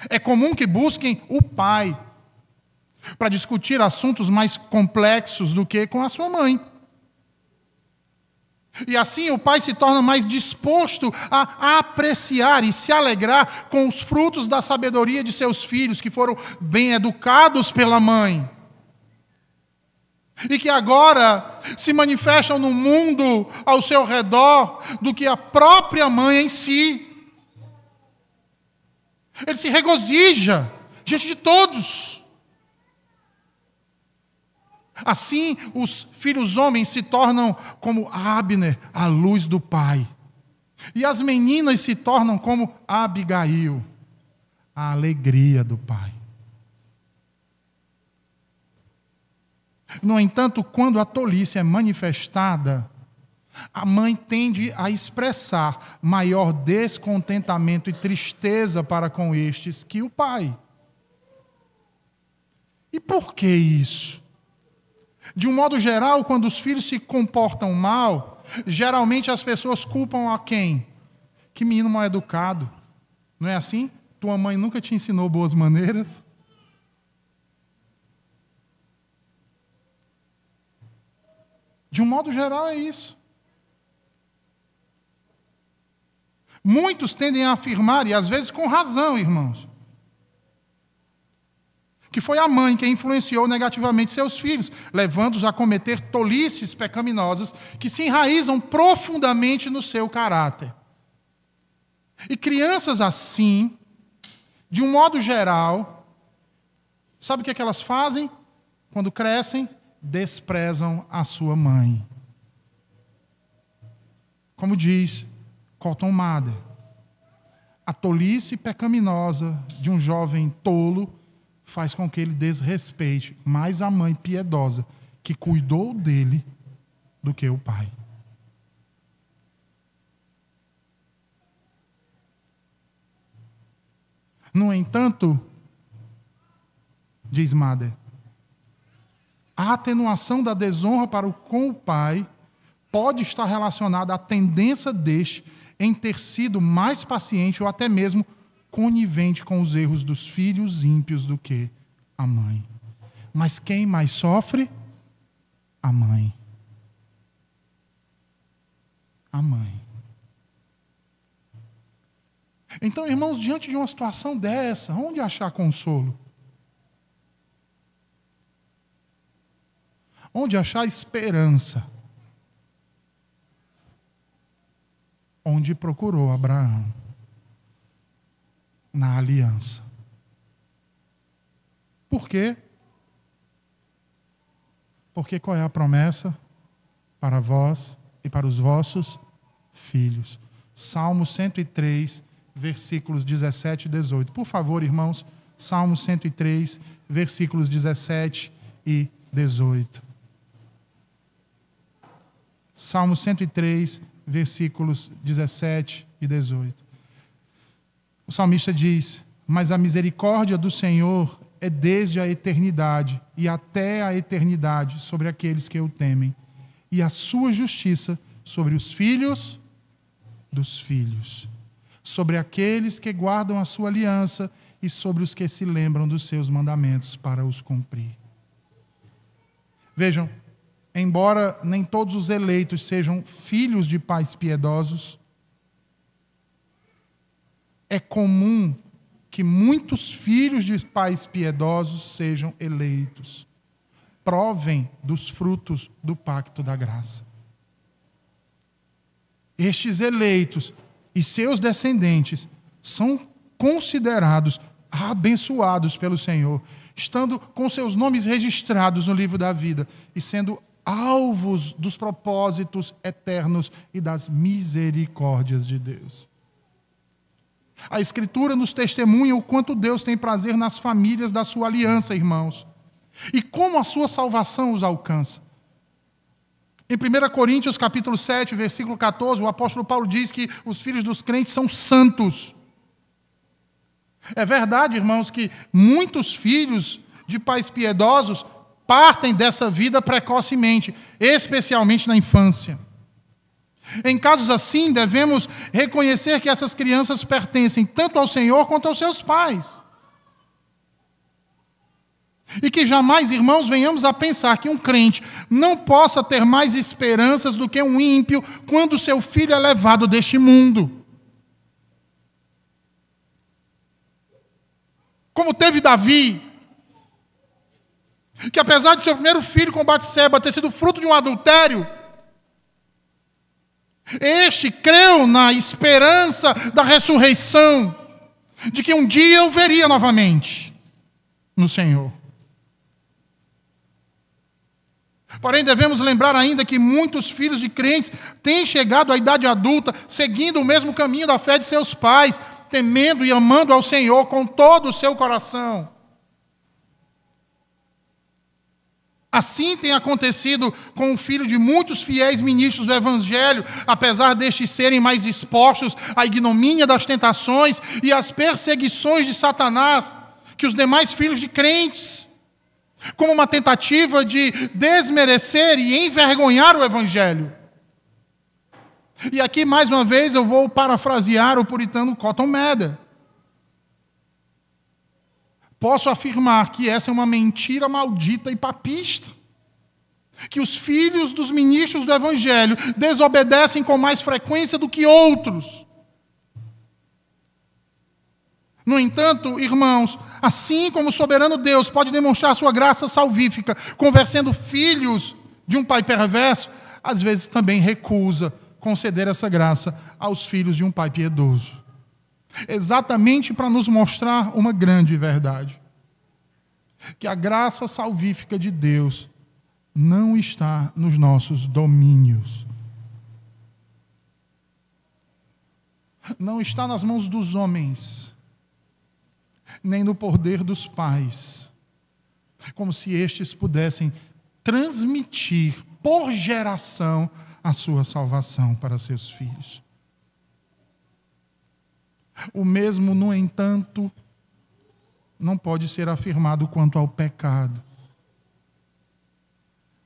é comum que busquem o pai para discutir assuntos mais complexos do que com a sua mãe. E assim o pai se torna mais disposto a apreciar e se alegrar com os frutos da sabedoria de seus filhos, que foram bem educados pela mãe. E que agora se manifestam no mundo ao seu redor do que a própria mãe em si. Ele se regozija diante de todos. Assim, os filhos homens se tornam como Abner, a luz do pai. E as meninas se tornam como Abigail, a alegria do pai. No entanto, quando a tolice é manifestada, a mãe tende a expressar maior descontentamento e tristeza para com estes que o pai. E por que isso? De um modo geral, quando os filhos se comportam mal, geralmente as pessoas culpam a quem? Que menino mal educado. Não é assim? Tua mãe nunca te ensinou boas maneiras? De um modo geral é isso. Muitos tendem a afirmar, e às vezes com razão, irmãos, que foi a mãe que influenciou negativamente seus filhos, levando-os a cometer tolices pecaminosas que se enraizam profundamente no seu caráter. E crianças assim, de um modo geral, sabe o que é que elas fazem? Quando crescem, desprezam a sua mãe. Como diz Cotton Mather, a tolice pecaminosa de um jovem tolo faz com que ele desrespeite mais a mãe piedosa que cuidou dele do que o pai. No entanto, diz Mather, a atenuação da desonra para com o pai pode estar relacionada à tendência deste em ter sido mais paciente ou até mesmo conivente com os erros dos filhos ímpios do que a mãe. Mas quem mais sofre? A mãe. A mãe. Então, irmãos, diante de uma situação dessa, onde achar consolo? Onde achar esperança? Onde procurou Abraão? Na aliança. Por quê? Porque qual é a promessa? Para vós e para os vossos filhos. Salmo 103, versículos 17 e 18. Por favor, irmãos, Salmo 103, versículos 17 e 18. Salmo 103, versículos 17 e 18. O salmista diz: mas a misericórdia do Senhor é desde a eternidade e até a eternidade sobre aqueles que o temem, e a sua justiça sobre os filhos dos filhos, sobre aqueles que guardam a sua aliança e sobre os que se lembram dos seus mandamentos para os cumprir. Vejam, embora nem todos os eleitos sejam filhos de pais piedosos, é comum que muitos filhos de pais piedosos sejam eleitos. Provem dos frutos do pacto da graça. Estes eleitos e seus descendentes são considerados abençoados pelo Senhor, estando com seus nomes registrados no livro da vida e sendo alvos dos propósitos eternos e das misericórdias de Deus. A Escritura nos testemunha o quanto Deus tem prazer nas famílias da sua aliança, irmãos, e como a sua salvação os alcança. Em 1 Coríntios, capítulo 7, versículo 14, o apóstolo Paulo diz que os filhos dos crentes são santos. É verdade, irmãos, que muitos filhos de pais piedosos partem dessa vida precocemente, especialmente na infância. Em casos assim, devemos reconhecer que essas crianças pertencem tanto ao Senhor quanto aos seus pais. E que jamais, irmãos, venhamos a pensar que um crente não possa ter mais esperanças do que um ímpio quando seu filho é levado deste mundo. Como teve Davi, que apesar de seu primeiro filho com Batseba ter sido fruto de um adultério, este creu na esperança da ressurreição, de que um dia o veria novamente no Senhor. Porém, devemos lembrar ainda que muitos filhos de crentes têm chegado à idade adulta seguindo o mesmo caminho da fé de seus pais, temendo e amando ao Senhor com todo o seu coração. Assim tem acontecido com o filho de muitos fiéis ministros do Evangelho, apesar destes serem mais expostos à ignomínia das tentações e às perseguições de Satanás que os demais filhos de crentes, como uma tentativa de desmerecer e envergonhar o Evangelho. E aqui, mais uma vez, eu vou parafrasear o puritano Cotton Mather. Posso afirmar que essa é uma mentira maldita e papista. Que os filhos dos ministros do Evangelho desobedecem com mais frequência do que outros. No entanto, irmãos, assim como o soberano Deus pode demonstrar sua graça salvífica, conversando filhos de um pai perverso, às vezes também recusa conceder essa graça aos filhos de um pai piedoso. Exatamente para nos mostrar uma grande verdade. Que a graça salvífica de Deus não está nos nossos domínios. Não está nas mãos dos homens, nem no poder dos pais, como se estes pudessem transmitir por geração a sua salvação para seus filhos. O mesmo, no entanto, não pode ser afirmado quanto ao pecado.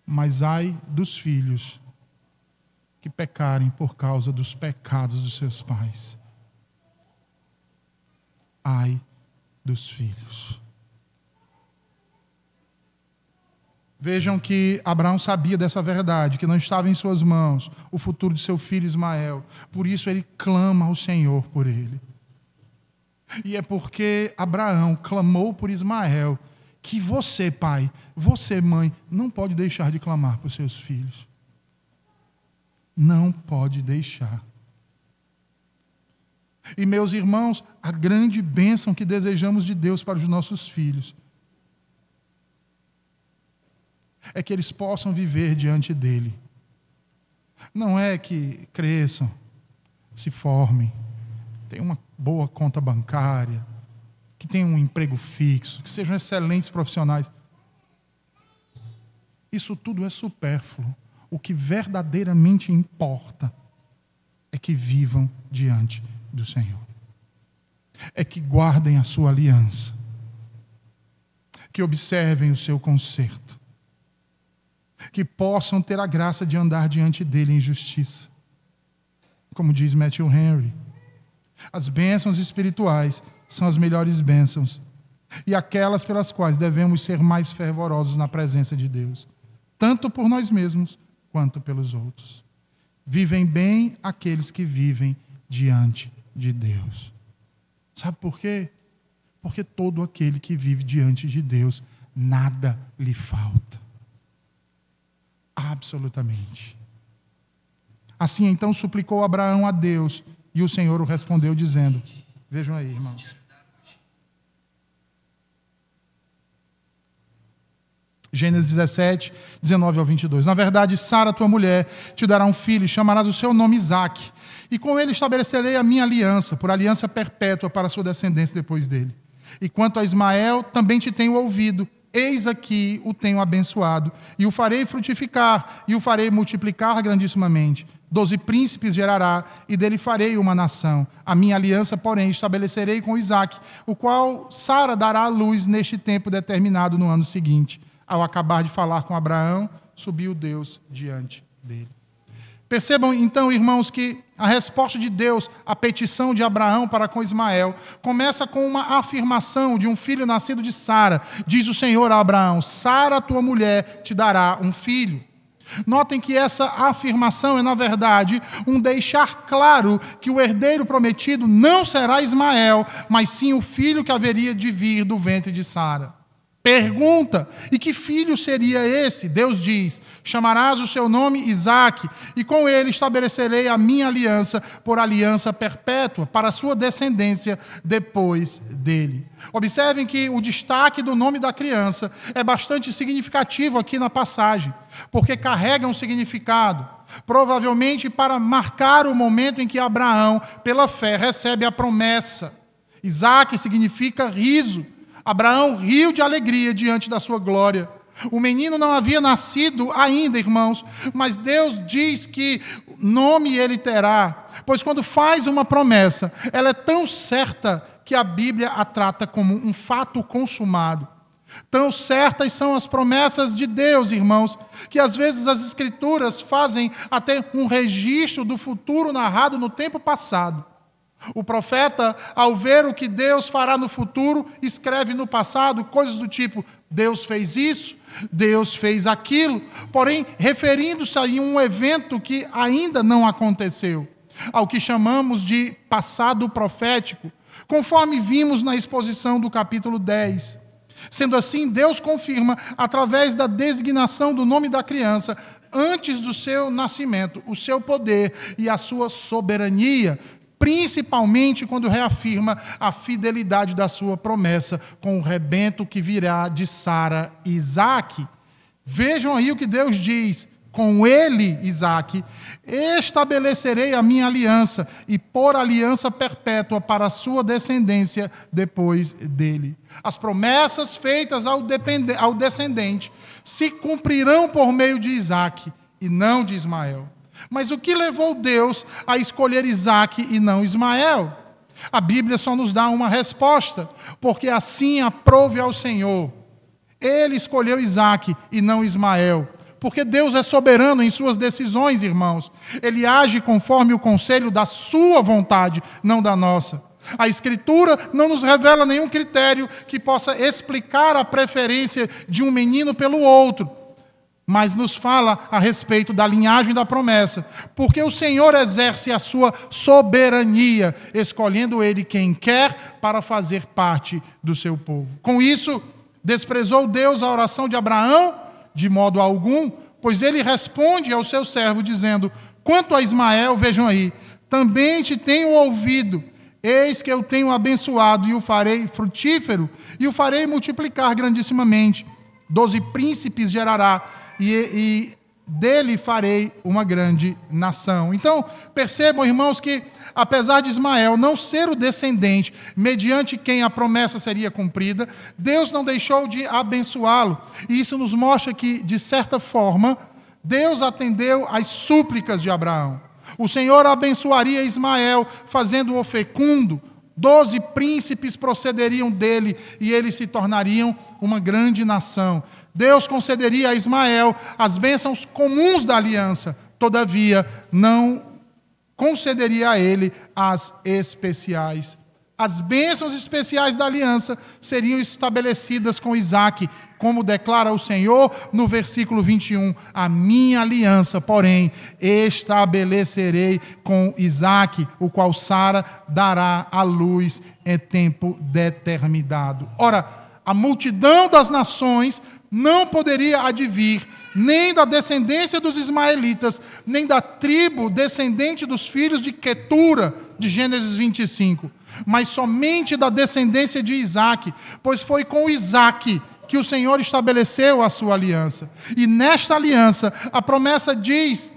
Mas ai dos filhos que pecarem por causa dos pecados dos seus pais. Ai dos filhos. Vejam que Abraão sabia dessa verdade, que não estava em suas mãos o futuro de seu filho Ismael. Por isso ele clama ao Senhor por ele. E é porque Abraão clamou por Ismael que você, pai, você, mãe, não pode deixar de clamar por seus filhos. Não pode deixar. E, meus irmãos, a grande bênção que desejamos de Deus para os nossos filhos é que eles possam viver diante dele. Não é que cresçam, se formem, tenham uma boa conta bancária, que tenham um emprego fixo, que sejam excelentes profissionais. Isso tudo é supérfluo. O que verdadeiramente importa é que vivam diante do Senhor. É que guardem a sua aliança. Que observem o seu conserto. Que possam ter a graça de andar diante dele em justiça. Como diz Matthew Henry, as bênçãos espirituais são as melhores bênçãos e aquelas pelas quais devemos ser mais fervorosos na presença de Deus, tanto por nós mesmos quanto pelos outros. Vivem bem aqueles que vivem diante de Deus. Sabe por quê? Porque todo aquele que vive diante de Deus, nada lhe falta. Absolutamente. Assim então suplicou Abraão a Deus, e o Senhor o respondeu dizendo, vejam aí, irmãos. Gênesis 17, 19 ao 22. Na verdade, Sara, tua mulher, te dará um filho, e chamarás o seu nome Isaque, e com ele estabelecerei a minha aliança, por aliança perpétua para a sua descendência depois dele. E quanto a Ismael, também te tenho ouvido. Eis aqui o tenho abençoado, e o farei frutificar, e o farei multiplicar grandissimamente. 12 príncipes gerará, e dele farei uma nação. A minha aliança, porém, estabelecerei com Isaque, o qual Sara dará à luz neste tempo determinado no ano seguinte. Ao acabar de falar com Abraão, subiu Deus diante dele. Percebam então, irmãos, que a resposta de Deus à petição de Abraão para com Ismael começa com uma afirmação de um filho nascido de Sara. Diz o Senhor a Abraão, Sara, tua mulher, te dará um filho. Notem que essa afirmação é, na verdade, um deixar claro que o herdeiro prometido não será Ismael, mas sim o filho que haveria de vir do ventre de Sara. Pergunta, e que filho seria esse? Deus diz, chamarás o seu nome Isaque, e com ele estabelecerei a minha aliança por aliança perpétua, para a sua descendência depois dele. Observem que o destaque do nome da criança é bastante significativo aqui na passagem, porque carrega um significado. provavelmente para marcar o momento em que Abraão, pela fé, recebe a promessa. Isaque significa riso. Abraão riu de alegria diante da sua glória. O menino não havia nascido ainda, irmãos, mas Deus diz que nome ele terá, pois quando faz uma promessa, ela é tão certa que a Bíblia a trata como um fato consumado. Tão certas são as promessas de Deus, irmãos, que às vezes as Escrituras fazem até um registro do futuro narrado no tempo passado. O profeta, ao ver o que Deus fará no futuro, escreve no passado coisas do tipo: Deus fez isso, Deus fez aquilo, porém referindo-se a um evento que ainda não aconteceu, ao que chamamos de passado profético, conforme vimos na exposição do capítulo 10. Sendo assim, Deus confirma, através da designação do nome da criança, antes do seu nascimento, o seu poder e a sua soberania, principalmente quando reafirma a fidelidade da sua promessa com o rebento que virá de Sara e Isaque. Vejam aí o que Deus diz: com ele, Isaque, estabelecerei a minha aliança e por aliança perpétua para a sua descendência depois dele. As promessas feitas ao descendente se cumprirão por meio de Isaque e não de Ismael. Mas o que levou Deus a escolher Isaque e não Ismael? A Bíblia só nos dá uma resposta: porque assim aprove ao Senhor. Ele escolheu Isaque e não Ismael. Porque Deus é soberano em suas decisões, irmãos. Ele age conforme o conselho da sua vontade, não da nossa. A Escritura não nos revela nenhum critério que possa explicar a preferência de um menino pelo outro, mas nos fala a respeito da linhagem da promessa, porque o Senhor exerce a sua soberania, escolhendo ele quem quer para fazer parte do seu povo. Com isso, desprezou Deus a oração de Abraão? De modo algum, pois ele responde ao seu servo dizendo: quanto a Ismael, vejam aí, também te tenho ouvido, eis que eu tenho abençoado e o farei frutífero e o farei multiplicar grandissimamente. 12 príncipes gerará e dele farei uma grande nação. Então, percebam, irmãos, que apesar de Ismael não ser o descendente mediante quem a promessa seria cumprida, Deus não deixou de abençoá-lo. E isso nos mostra que, de certa forma, Deus atendeu às súplicas de Abraão. O Senhor abençoaria Ismael, fazendo-o fecundo. 12 príncipes procederiam dele e eles se tornariam uma grande nação. Deus concederia a Ismael as bênçãos comuns da aliança, todavia não concederia a ele as especiais. As bênçãos especiais da aliança seriam estabelecidas com Isaque, como declara o Senhor no versículo 21. A minha aliança, porém, estabelecerei com Isaque, o qual Sara dará à luz em tempo determinado. Ora, a multidão das nações não poderia advir nem da descendência dos ismaelitas, nem da tribo descendente dos filhos de Quetura, de Gênesis 25, mas somente da descendência de Isaque, pois foi com Isaque que o Senhor estabeleceu a sua aliança. E nesta aliança, a promessa diz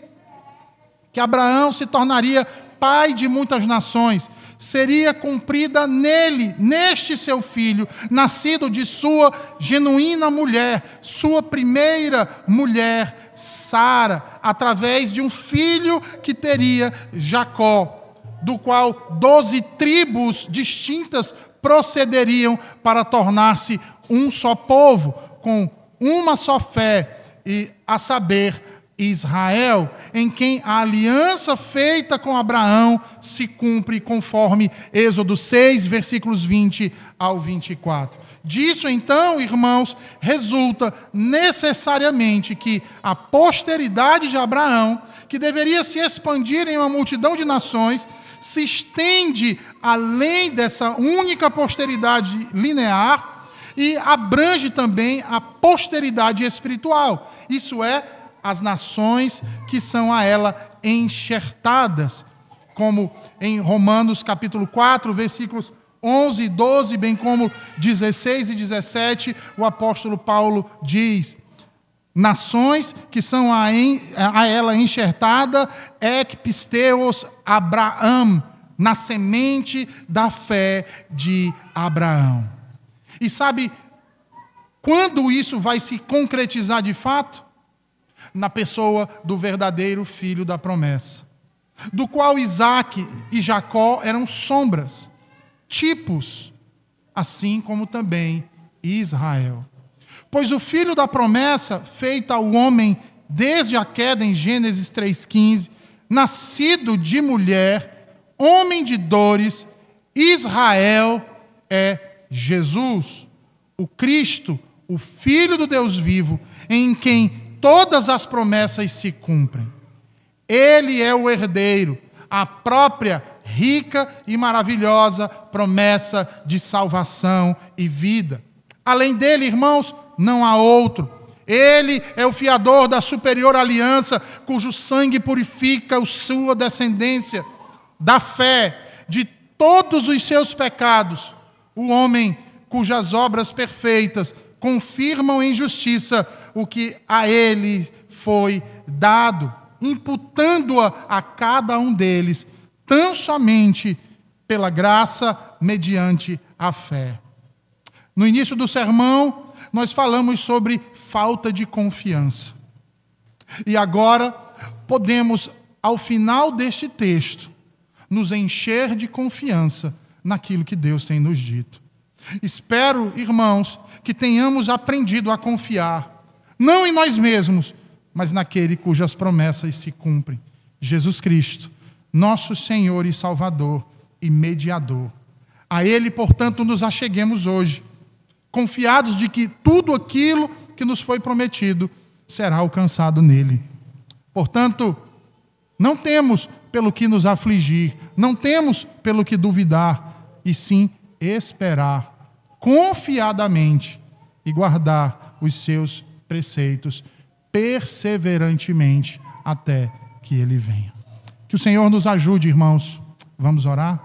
que Abraão se tornaria pai de muitas nações, seria cumprida nele, neste seu filho, nascido de sua genuína mulher, sua primeira mulher, Sara, através de um filho que teria Jacó, do qual 12 tribos distintas procederiam para tornar-se um só povo, com uma só fé, e a saber, Israel, em quem a aliança feita com Abraão se cumpre conforme Êxodo 6, versículos 20 ao 24. Disso, então, irmãos, resulta necessariamente que a posteridade de Abraão, que deveria se expandir em uma multidão de nações, se estende além dessa única posteridade linear e abrange também a posteridade espiritual, isso é, as nações que são a ela enxertadas, como em Romanos capítulo 4, versículos 11 e 12, bem como 16 e 17, o apóstolo Paulo diz: nações que são a ela enxertada, ekpisteos Abraão, na semente da fé de Abraão. E sabe quando isso vai se concretizar de fato? Na pessoa do verdadeiro filho da promessa, do qual Isaque e Jacó eram sombras, tipos, assim como também Israel. Pois o filho da promessa, feita ao homem desde a queda em Gênesis 3,15, nascido de mulher, homem de dores, Israel é Jesus, o Cristo, o Filho do Deus vivo, em quem todas as promessas se cumprem. Ele é o herdeiro, a própria rica e maravilhosa promessa de salvação e vida. Além dele, irmãos, não há outro. Ele é o fiador da superior aliança, cujo sangue purifica a sua descendência, da fé, de todos os seus pecados. O homem cujas obras perfeitas confirmam em justiça o que a ele foi dado, imputando-a a cada um deles, tão somente pela graça mediante a fé. No início do sermão, nós falamos sobre falta de confiança. E agora podemos, ao final deste texto, nos encher de confiança naquilo que Deus tem nos dito. Espero, irmãos, que tenhamos aprendido a confiar, não em nós mesmos, mas naquele cujas promessas se cumprem, Jesus Cristo, nosso Senhor e Salvador e mediador. A Ele, portanto, nos acheguemos hoje, confiados de que tudo aquilo que nos foi prometido será alcançado nele. Portanto, não temos pelo que nos afligir, não temos pelo que duvidar, e sim esperar confiadamente e guardar os seus preceitos perseverantemente até que ele venha. Que o Senhor nos ajude, irmãos. Vamos orar?